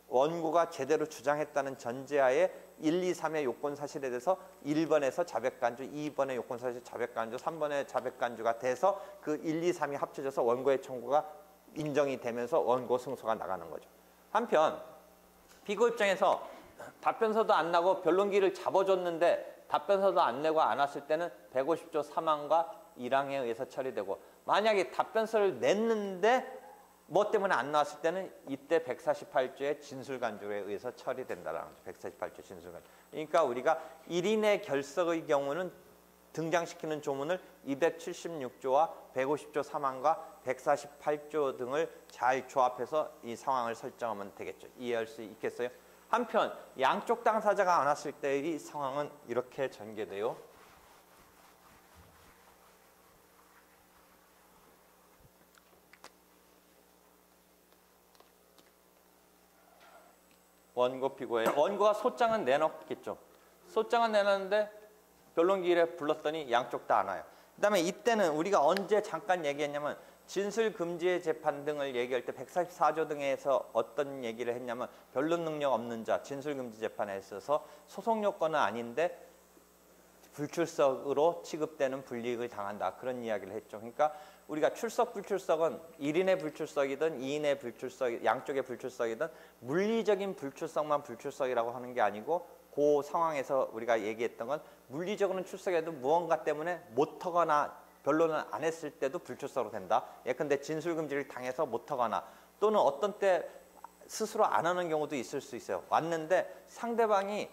원고가 제대로 주장했다는 전제하에 1, 2, 3의 요건 사실에 대해서 1번에서 자백간주, 2번의 요건 사실 자백간주, 3번의 자백간주가 돼서 그 1, 2, 3이 합쳐져서 원고의 청구가 인정이 되면서 원고 승소가 나가는 거죠. 한편 피고 입장에서 답변서도 안 나고 변론기를 잡아줬는데 답변서도 안 내고 안 왔을 때는 150조 3항과 1항에 의해서 처리되고 만약에 답변서를 냈는데 뭐 때문에 안 나왔을 때는 이때 148조의 진술간주에 의해서 처리된다라는 거죠. 148조 진술간주. 그러니까 우리가 1인의 결석의 경우는 등장시키는 조문을 276조와 150조 3항과 148조 등을 잘 조합해서 이 상황을 설정하면 되겠죠. 이해할 수 있겠어요? 한편 양쪽 당사자가 안 왔을 때의 상황은 이렇게 전개돼요. 원고 피고에 원고가 소장은 내놓겠죠. 소장은 내놨는데 변론기일에 불렀더니 양쪽 다 안 와요. 그다음에 이때는 우리가 언제 잠깐 얘기했냐면 진술금지의 재판 등을 얘기할 때 144조 등에서 어떤 얘기를 했냐면 변론 능력 없는 자 진술금지 재판에 있어서 소송 요건은 아닌데 불출석으로 취급되는 불이익을 당한다. 그런 이야기를 했죠. 그러니까 우리가 출석 불출석은 1인의 불출석이든 2인의 불출석, 양쪽의 불출석이든 물리적인 불출석만 불출석이라고 하는 게 아니고 그 상황에서 우리가 얘기했던 건 물리적으로는 출석해도 무언가 때문에 못하거나 변론을 안 했을 때도 불출석으로 된다. 예컨대 진술금지를 당해서 못하거나 또는 어떤 때 스스로 안 하는 경우도 있을 수 있어요. 왔는데 상대방이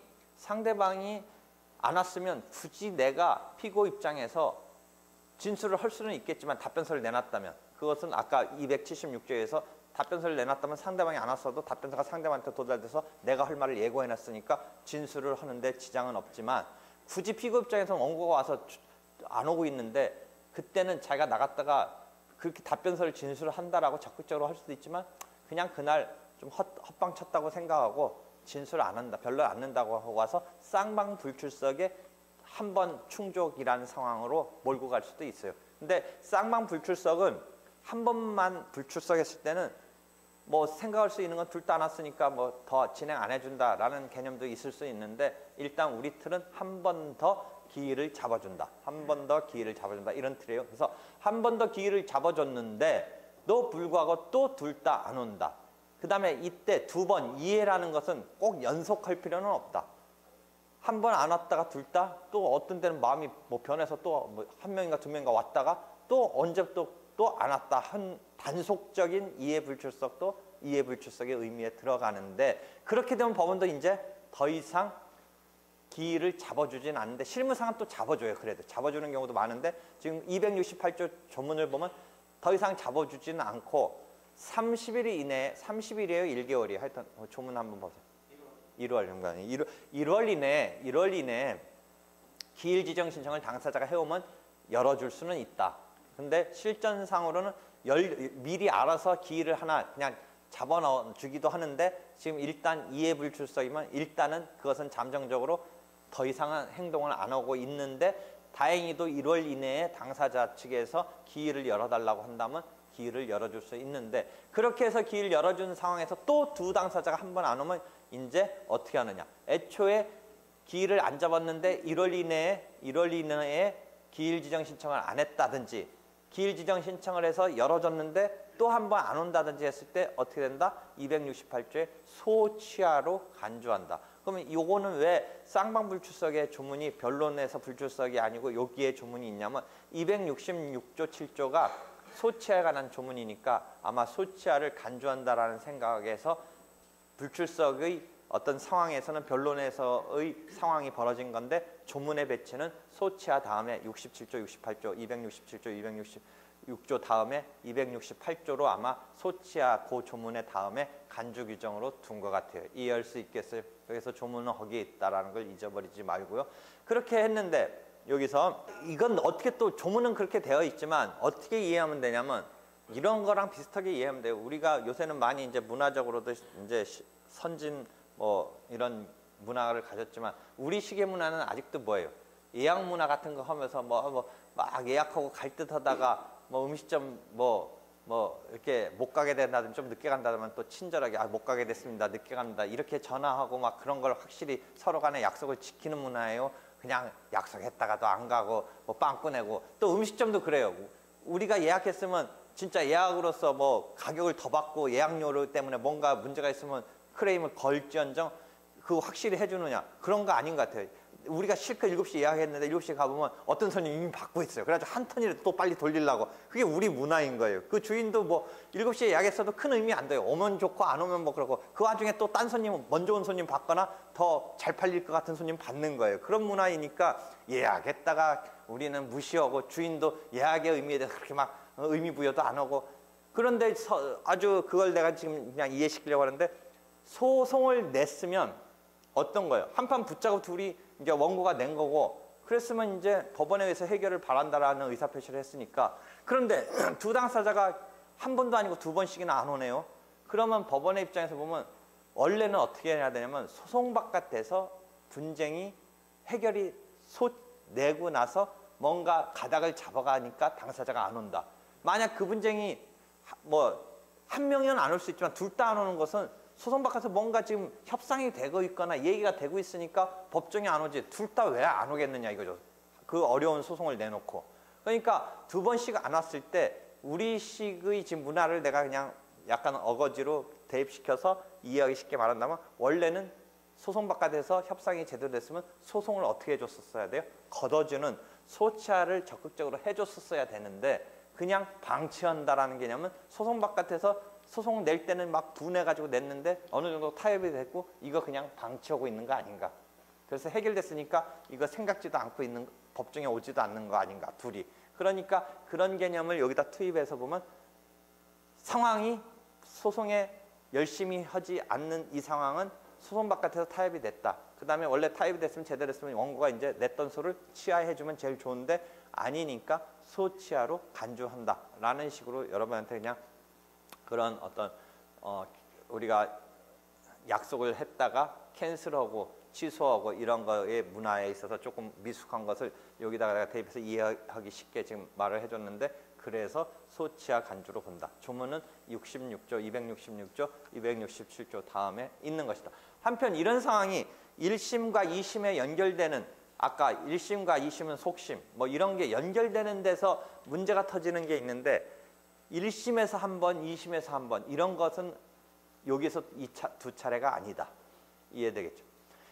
안 왔으면 굳이 내가 피고 입장에서 진술을 할 수는 있겠지만 답변서를 내놨다면 그것은 아까 276조에서 답변서를 내놨다면 상대방이 안 왔어도 답변서가 상대방한테 도달돼서 내가 할 말을 예고해놨으니까 진술을 하는데 지장은 없지만 굳이 피고 입장에서는 원고가 와서 안 오고 있는데 그때는 자기가 나갔다가 그렇게 답변서를 진술을 한다라고 적극적으로 할 수도 있지만 그냥 그날 좀 헛방 쳤다고 생각하고 진술을 안 한다, 별로 안 낸다고 하고 와서 쌍방 불출석에 한 번 충족이라는 상황으로 몰고 갈 수도 있어요. 근데 쌍방 불출석은 한 번만 불출석했을 때는 뭐 생각할 수 있는 건 둘 다 안 왔으니까 뭐 더 진행 안 해준다라는 개념도 있을 수 있는데 일단 우리 틀은 한 번 더 기회를 잡아준다. 한 번 더 기회를 잡아준다. 이런 틀이에요. 그래서 한 번 더 기회를 잡아줬는데도 불구하고 또 둘 다 안 온다. 그 다음에 이때 두 번 이해라는 것은 꼭 연속할 필요는 없다. 한 번 안 왔다가 둘 다 또 어떤 때는 마음이 뭐 변해서 또 뭐 한 명인가 두 명인가 왔다가 또 언제 또 또 안 왔다 한 단속적인 이해불출석도 이해불출석의 의미에 들어가는데 그렇게 되면 법원도 이제 더 이상 기일을 잡아주진 않는데 실무상은 또 잡아줘요. 그래도 잡아주는 경우도 많은데 지금 268조 조문을 보면 더 이상 잡아주지는 않고 30일 이내에 30일이에요, 1개월이에요. 하여튼 조문 한번 보세요. 1월 이내에 기일 지정 신청을 당사자가 해오면 열어줄 수는 있다. 근데 실전상으로는 미리 알아서 기일을 하나 그냥 잡아주기도 하는데 지금 일단 이해불출석이면 일단은 그것은 잠정적으로 더 이상은 행동을 안 하고 있는데 다행히도 1월 이내에 당사자 측에서 기일을 열어달라고 한다면 기일을 열어줄 수 있는데 그렇게 해서 기일 열어준 상황에서 또 두 당사자가 한 번 안 오면 이제 어떻게 하느냐. 애초에 기일을 안 잡았는데 1월 이내에 기일 지정 신청을 안 했다든지 기일 지정 신청을 해서 열어줬는데 또 한 번 안 온다든지 했을 때 어떻게 된다? 268조에 소취하로 간주한다. 그러면 요거는 왜 쌍방불출석의 조문이 변론에서 불출석이 아니고 여기에 조문이 있냐면 266조 7조가 소취하에 관한 조문이니까 아마 소취하를 간주한다라는 생각에서 불출석의 어떤 상황에서는 변론에서의 상황이 벌어진 건데 조문의 배치는 소취하 다음에 67조, 68조, 267조, 266조 다음에 268조로 아마 소취하 그 조문의 다음에 간주 규정으로 둔 것 같아요. 이해할 수 있겠어요? 여기서 조문은 거기에 있다라는 걸 잊어버리지 말고요. 그렇게 했는데 여기서 이건 어떻게 또 조문은 그렇게 되어 있지만 어떻게 이해하면 되냐면 이런 거랑 비슷하게 이해하면 돼요. 우리가 요새는 많이 이제 문화적으로도 이제 선진 뭐 이런 문화를 가졌지만 우리 시계 문화는 아직도 뭐예요? 예약 문화 같은 거 하면서 막 예약하고 갈 듯 하다가 뭐 음식점 뭐 이렇게 못 가게 된다든 좀 늦게 간다면 또 친절하게 못 가게 됐습니다. 늦게 갑니다. 이렇게 전화하고 막 그런 걸 확실히 서로 간에 약속을 지키는 문화예요. 그냥 약속했다가도 안 가고 뭐 빵 꺼내고 또 음식점도 그래요. 우리가 예약했으면 진짜 예약으로서 뭐 가격을 더 받고 예약료 때문에 뭔가 문제가 있으면 크레임을 걸지언정 그거 확실히 해주느냐 그런 거 아닌 것 같아요. 우리가 실컷 7시 예약했는데 7시에 가보면 어떤 손님이 이미 받고 있어요. 그래가지고 한 턴이라도 또 빨리 돌리려고. 그게 우리 문화인 거예요. 그 주인도 뭐 7시에 예약했어도 큰 의미 안 돼요. 오면 좋고 안 오면 뭐 그러고 그 와중에 또 딴 손님 먼저 온 손님 받거나 더 잘 팔릴 것 같은 손님 받는 거예요. 그런 문화이니까 예약했다가 우리는 무시하고 주인도 예약의 의미에 대해서 그렇게 막 의미 부여도 안 하고 그런데 아주 그걸 내가 지금 그냥 이해시키려고 하는데 소송을 냈으면 어떤 거예요? 한판 붙잡고 둘이 이제 원고가 낸 거고 그랬으면 이제 법원에 의해서 해결을 바란다라는 의사표시를 했으니까 그런데 두 당사자가 한 번도 아니고 두 번씩이나 안 오네요. 그러면 법원의 입장에서 보면 원래는 어떻게 해야 되냐면 소송 바깥에서 분쟁이 해결이 내고 나서 뭔가 가닥을 잡아가니까 당사자가 안 온다. 만약 그 분쟁이 뭐 한 명이면 안 올 수 있지만 둘 다 안 오는 것은 소송 바깥에서 뭔가 지금 협상이 되고 있거나 얘기가 되고 있으니까 법정에 안 오지. 둘 다 왜 안 오겠느냐 이거죠. 그 어려운 소송을 내놓고. 그러니까 두 번씩 안 왔을 때 우리식의 지금 문화를 내가 그냥 약간 어거지로 대입시켜서 이해하기 쉽게 말한다면 원래는 소송 바깥에서 협상이 제대로 됐으면 소송을 어떻게 해줬었어야 돼요? 걷어주는 소치하를 적극적으로 해줬었어야 되는데 그냥 방치한다라는 개념은 소송 바깥에서 소송 낼 때는 막 분해가지고 냈는데 어느 정도 타협이 됐고 이거 그냥 방치하고 있는 거 아닌가. 그래서 해결됐으니까 이거 생각지도 않고 있는 법정에 오지도 않는 거 아닌가 둘이. 그러니까 그런 개념을 여기다 투입해서 보면 상황이 소송에 열심히 하지 않는 이 상황은 소송 바깥에서 타협이 됐다. 그 다음에 원래 타협이 됐으면 제대로 했으면 원고가 이제 냈던 소를 취하해주면 제일 좋은데 아니니까 소취하로 간주한다라는 식으로 여러분한테 그냥 그런 어떤 우리가 약속을 했다가 캔슬하고 취소하고 이런 거의 문화에 있어서 조금 미숙한 것을 여기다가 내가 대입해서 이해하기 쉽게 지금 말을 해줬는데 그래서 소치하 간주로 본다. 조문은 66조, 266조, 267조 다음에 있는 것이다. 한편 이런 상황이 1심과 2심에 연결되는 아까 1심과 2심은 속심 뭐 이런 게 연결되는 데서 문제가 터지는 게 있는데 1심에서 한 번, 2심에서 한 번 이런 것은 여기서 두 차례가 아니다. 이해되겠죠?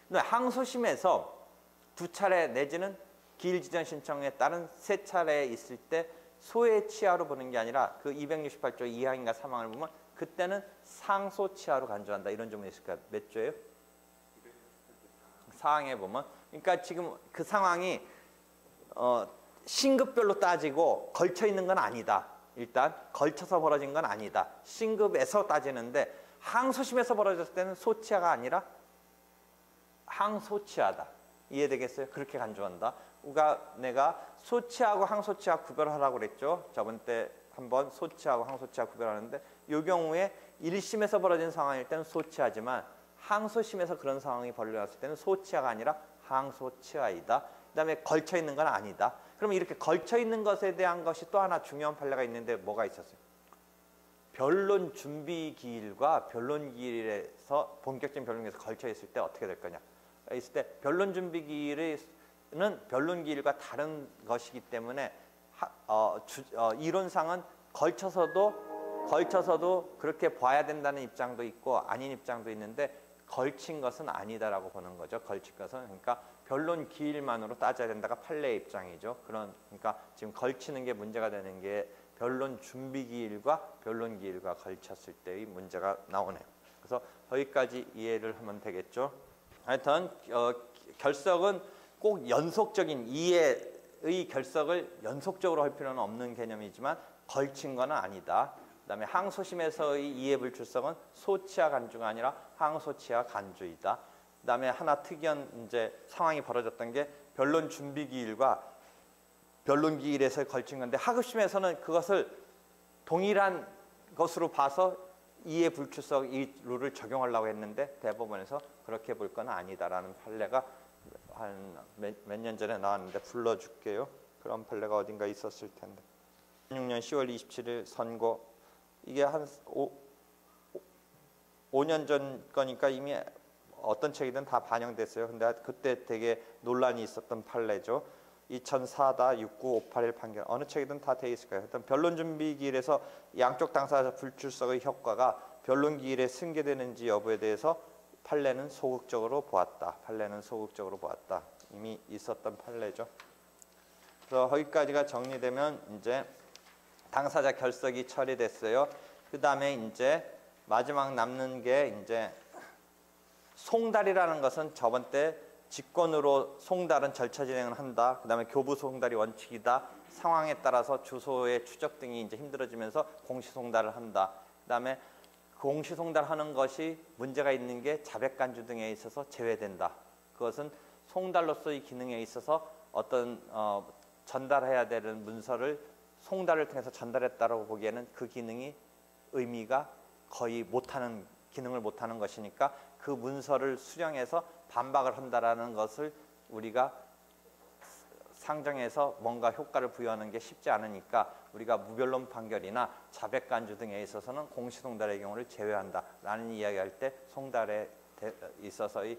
근데 항소심에서 두 차례 내지는 기일 지정 신청에 따른 세 차례 있을 때 소의 치아로 보는 게 아니라 그 268조 2항인가 3항을 보면 그때는 상소 치아로 간주한다. 이런 조문이 있을까요? 몇 조예요? 4항에 보면. 그러니까 지금 그 상황이 신급별로 따지고 걸쳐 있는 건 아니다. 일단 걸쳐서 벌어진 건 아니다. 신급에서 따지는데 항소심에서 벌어졌을 때는 소치아가 아니라 항소치아다. 이해되겠어요? 그렇게 간주한다. 내가 소치하고 항소치아 구별하라고 그랬죠. 저번 때 한번 소치하고 항소치아 구별하는데 이 경우에 1심에서 벌어진 상황일 때는 소치하지만 항소심에서 그런 상황이 벌어졌을 때는 소치아가 아니라 항소치아이다. 그다음에 걸쳐 있는 건 아니다. 그러면 이렇게 걸쳐 있는 것에 대한 것이 또 하나 중요한 판례가 있는데 뭐가 있었어요? 변론 준비 기일과 변론 기일에서 본격적인 변론에서 걸쳐 있을 때 어떻게 될 거냐? 있을 때 변론 준비 기일은 변론 기일과 다른 것이기 때문에 이론상은 걸쳐서도 그렇게 봐야 된다는 입장도 있고 아닌 입장도 있는데 걸친 것은 아니다라고 보는 거죠. 걸친 것은 그러니까 변론 기일만으로 따져야 된다가 판례의 입장이죠. 그러니까 지금 걸치는 게 문제가 되는 게 변론 준비 기일과 변론 기일과 걸쳤을 때의 문제가 나오네요. 그래서 거기까지 이해를 하면 되겠죠. 하여튼 결석은 꼭 연속적인 이해의 결석을 연속적으로 할 필요는 없는 개념이지만 걸친 건 아니다. 그다음에 항소심에서의 이해불출석은 소치아 간주가 아니라 항소치아 간주이다. 그다음에 하나 특이한 이제 상황이 벌어졌던 게 변론 준비 기일과 변론 기일에서 걸친 건데 하급심에서는 그것을 동일한 것으로 봐서 이해불출석 이 룰을 적용하려고 했는데 대법원에서 그렇게 볼 건 아니다라는 판례가 한 몇 년 전에 나왔는데 불러줄게요. 그런 판례가 어딘가 있었을 텐데. 2006년 10월 27일 선고. 이게 한 5년 전 거니까 이미 어떤 책이든 다 반영됐어요. 근데 그때 되게 논란이 있었던 판례죠. 2004-69-581 판결. 어느 책이든 다 돼 있을 거예요. 일단 변론 준비 기일에서 양쪽 당사자 불출석의 효과가 변론 기일에 승계되는지 여부에 대해서 판례는 소극적으로 보았다. 판례는 소극적으로 보았다. 이미 있었던 판례죠. 그래서 거기까지가 정리되면 이제 당사자 결석이 처리됐어요. 그 다음에 이제 마지막 남는 게 이제 송달이라는 것은 저번 때 직권으로 송달은 절차 진행을 한다. 그 다음에 교부 송달이 원칙이다. 상황에 따라서 주소의 추적 등이 이제 힘들어지면서 공시 송달을 한다. 그 다음에 공시 송달하는 것이 문제가 있는 게 자백간주 등에 있어서 제외된다. 그것은 송달로서의 기능에 있어서 어떤 전달해야 되는 문서를 송달을 통해서 전달했다고 보기에는 그 기능이 의미가 거의 못하는 기능을 못하는 것이니까 그 문서를 수령해서 반박을 한다라는 것을 우리가 상정해서 뭔가 효과를 부여하는 게 쉽지 않으니까 우리가 무변론 판결이나 자백간주 등에 있어서는 공시송달의 경우를 제외한다라는 이야기할 때 송달에 있어서의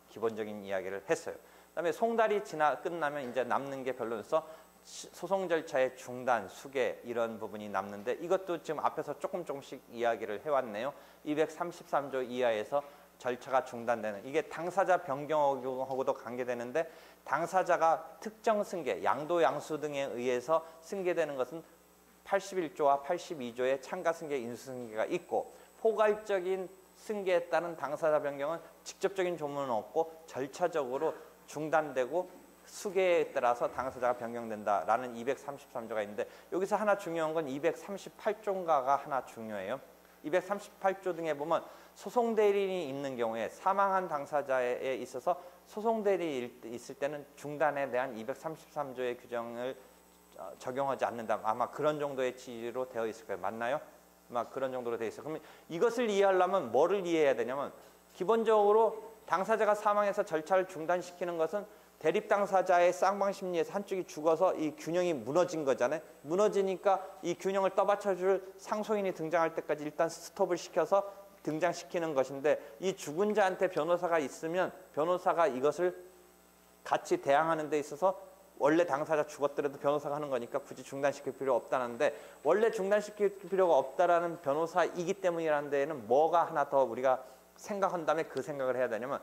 기본적인 이야기를 했어요. 그다음에 송달이 끝나면 이제 남는 게 변론서 소송 절차의 중단, 수계 이런 부분이 남는데 이것도 지금 앞에서 조금씩 이야기를 해왔네요. 233조 이하에서 절차가 중단되는 이게 당사자 변경하고도 관계되는데 당사자가 특정 승계, 양도, 양수 등에 의해서 승계되는 것은 81조와 82조의 참가 승계, 인수 승계가 있고 포괄적인 승계에 따른 당사자 변경은 직접적인 조문은 없고 절차적으로 중단되고 수계에 따라서 당사자가 변경된다라는 233조가 있는데 여기서 하나 중요한 건 238조인가가 하나 중요해요. 238조 등에 보면 소송 대리인이 있는 경우에 사망한 당사자에 있어서 소송 대리인이 있을 때는 중단에 대한 233조의 규정을 적용하지 않는다. 아마 그런 정도의 취지로 되어 있을 거예요. 맞나요? 아마 그런 정도로 되어 있어요. 그러면 이것을 이해하려면 뭐를 이해해야 되냐면 기본적으로 당사자가 사망해서 절차를 중단시키는 것은 대립 당사자의 쌍방 심리에서 한쪽이 죽어서 이 균형이 무너진 거잖아요. 무너지니까 이 균형을 떠받쳐줄 상소인이 등장할 때까지 일단 스톱을 시켜서 등장시키는 것인데 이 죽은 자한테 변호사가 있으면 변호사가 이것을 같이 대항하는 데 있어서 원래 당사자 죽었더라도 변호사가 하는 거니까 굳이 중단시킬 필요 없다는데 원래 중단시킬 필요가 없다라는 변호사이기 때문이라는 데에는 뭐가 하나 더 우리가 생각한 다음에 그 생각을 해야 되냐면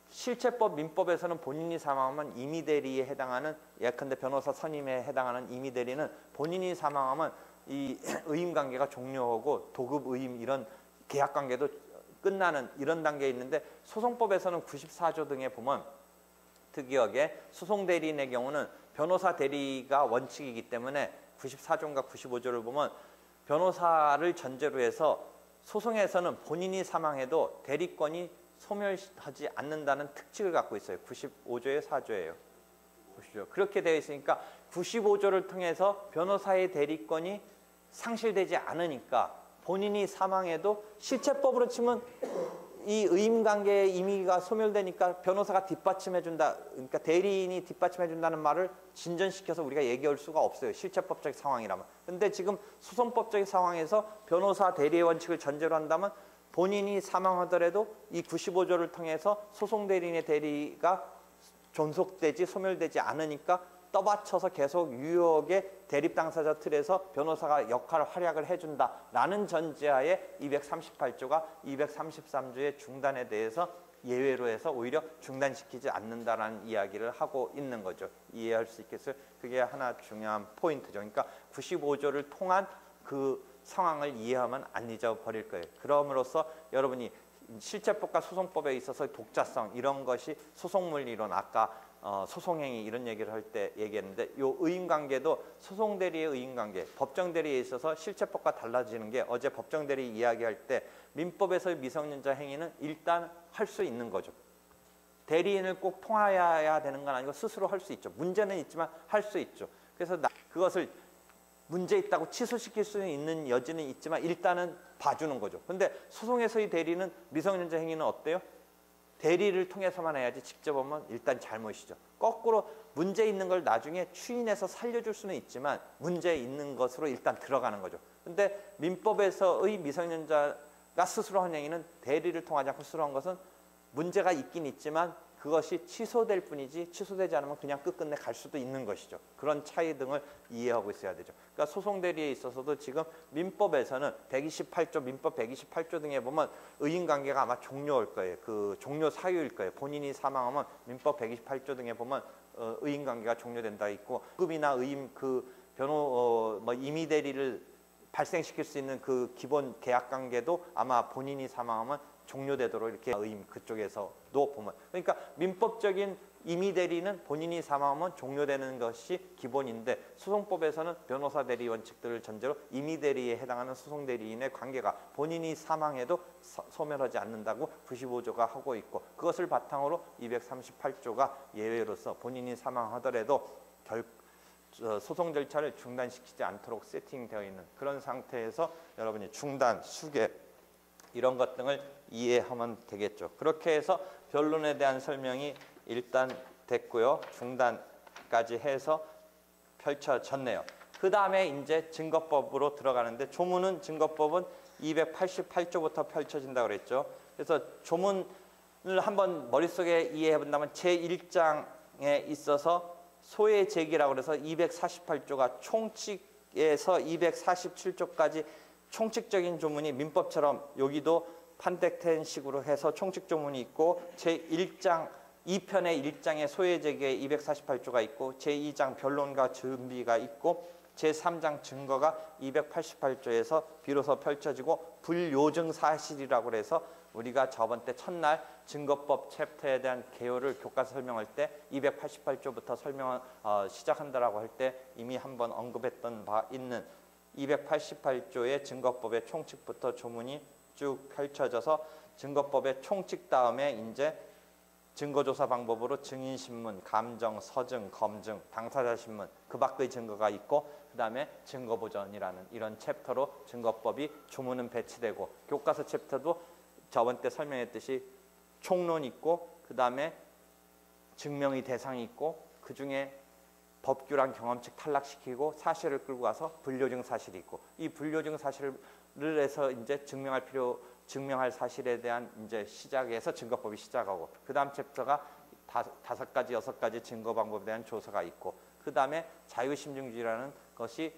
실체법 민법에서는 본인이 사망하면 임의 대리에 해당하는 예컨대 변호사 선임에 해당하는 임의 대리는 본인이 사망하면 이 의임 관계가 종료하고 도급 의임 이런 계약 관계도 끝나는 이런 단계에 있는데 소송법에서는 94조 등에 보면 특이하게 소송 대리인의 경우는 변호사 대리가 원칙이기 때문에 94조인가 95조를 보면 변호사를 전제로 해서 소송에서는 본인이 사망해도 대리권이 소멸하지 않는다는 특칙을 갖고 있어요. 95조의 4조예요. 보시죠. 그렇게 되어 있으니까 95조를 통해서 변호사의 대리권이 상실되지 않으니까 본인이 사망해도 실체법으로 치면 이 의임관계의 임의가 소멸되니까 변호사가 뒷받침해준다. 그러니까 대리인이 뒷받침해준다는 말을 진전시켜서 우리가 얘기할 수가 없어요. 실체법적 상황이라면. 근데 지금 소송법적 상황에서 변호사 대리의 원칙을 전제로 한다면 본인이 사망하더라도 이 95조를 통해서 소송 대리인의 대리가 존속되지 소멸되지 않으니까 떠받쳐서 계속 유효하게 대립 당사자 틀에서 변호사가 역할 활약을 해준다라는 전제하에 238조가 233조의 중단에 대해서 예외로 해서 오히려 중단시키지 않는다라는 이야기를 하고 있는 거죠. 이해할 수 있겠어요? 그게 하나 중요한 포인트죠. 그러니까 95조를 통한 그 상황을 이해하면 안 잊어버릴 거예요. 그럼으로써 여러분이 실체법과 소송법에 있어서 독자성 이런 것이 소송물 이론 아까 소송행위 이런 얘기를 할 때 얘기했는데 요 의인관계도 소송대리의 의인관계 법정대리에 있어서 실체법과 달라지는 게 어제 법정대리 이야기할 때 민법에서의 미성년자 행위는 일단 할 수 있는 거죠. 대리인을 꼭 통하여야 되는 건 아니고 스스로 할 수 있죠. 문제는 있지만 할 수 있죠. 그래서 그것을 문제 있다고 취소시킬 수 있는 여지는 있지만 일단은 봐주는 거죠. 근데 소송에서의 대리는 미성년자 행위는 어때요? 대리를 통해서만 해야지 직접 하면 일단 잘못이죠. 거꾸로 문제 있는 걸 나중에 추인해서 살려줄 수는 있지만 문제 있는 것으로 일단 들어가는 거죠. 근데 민법에서의 미성년자가 스스로 한 행위는 대리를 통하지 않고 스스로 한 것은 문제가 있긴 있지만 그것이 취소될 뿐이지 취소되지 않으면 그냥 끝끝내 갈 수도 있는 것이죠. 그런 차이 등을 이해하고 있어야 되죠. 그러니까 소송대리에 있어서도 지금 민법에서는 128조, 민법 128조 등에 보면 의인관계가 아마 종료할 거예요. 그 종료 사유일 거예요. 본인이 사망하면 민법 128조 등에 보면 의인관계가 종료된다 있고 급이나 의임 그 임의 대리를 발생시킬 수 있는 그 기본 계약 관계도 아마 본인이 사망하면 종료되도록 이렇게 의임 그쪽에서도 보면 그러니까 민법적인 임의 대리는 본인이 사망하면 종료되는 것이 기본인데 소송법에서는 변호사 대리 원칙들을 전제로 임의 대리에 해당하는 소송 대리인의 관계가 본인이 사망해도 소멸하지 않는다고 95조가 하고 있고 그것을 바탕으로 238조가 예외로서 본인이 사망하더라도 소송 절차를 중단시키지 않도록 세팅되어 있는 그런 상태에서 여러분이 중단, 수계 이런 것 등을 이해하면 되겠죠. 그렇게 해서 변론에 대한 설명이 일단 됐고요. 중단까지 해서 펼쳐졌네요. 그 다음에 이제 증거법으로 들어가는데 조문은 증거법은 288조부터 펼쳐진다고 그랬죠. 그래서 조문을 한번 머릿속에 이해해 본다면 제1장에 있어서 소의 제기라고 해서 248조가 총칙에서 247조까지 총칙적인 조문이 민법처럼 여기도 판택된 식으로 해서 총칙 조문이 있고 제1장 2편의 1장에 소의 제기에 248조가 있고 제2장 변론과 준비가 있고 제3장 증거가 288조에서 비로소 펼쳐지고 불요증 사실이라고 해서 우리가 저번 때 첫날 증거법 챕터에 대한 개요를 교과서 설명할 때 288조부터 설명 시작한다라고 할 때 이미 한번 언급했던 바 있는 288조의 증거법의 총칙부터 조문이 쭉 펼쳐져서 증거법의 총칙 다음에 이제 증거조사 방법으로 증인신문, 감정, 서증, 검증, 당사자신문 그 밖의 증거가 있고 그 다음에 증거보전이라는 이런 챕터로 증거법이 조문은 배치되고 교과서 챕터도 저번 때 설명했듯이 총론 있고 그 다음에 증명의 대상이 있고 그 중에 법규랑 경험칙 탈락시키고 사실을 끌고 가서 불료증 사실이 있고 이 불료증 사실을 해서 이제 증명할 사실에 대한 이제 시작에서 증거법이 시작하고 그 다음 챕터가 5가지, 6가지 증거 방법에 대한 조사가 있고 그 다음에 자유심증주의라는 것이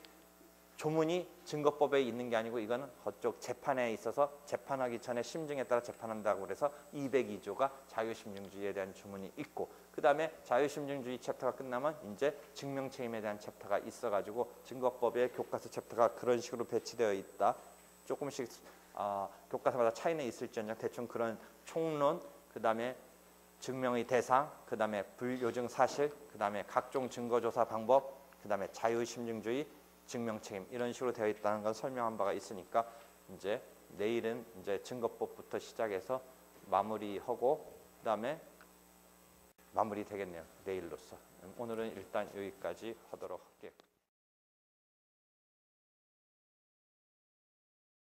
조문이 증거법에 있는 게 아니고 이거는 그쪽 재판에 있어서 재판하기 전에 심증에 따라 재판한다고 그래서 202조가 자유심증주의에 대한 조문이 있고, 그 다음에 자유심증주의 챕터가 끝나면 이제 증명책임에 대한 챕터가 있어가지고 증거법의 교과서 챕터가 그런 식으로 배치되어 있다. 조금씩 교과서마다 차이는 있을지언정 대충 그런 총론, 그 다음에 증명의 대상, 그 다음에 불요증 사실, 그 다음에 각종 증거조사 방법, 그 다음에 자유심증주의, 증명책임 이런 식으로 되어 있다는 건 설명한 바가 있으니까 이제 내일은 이제 증거법부터 시작해서 마무리하고 그 다음에 마무리 되겠네요. 내일로서. 오늘은 일단 여기까지 하도록 할게요.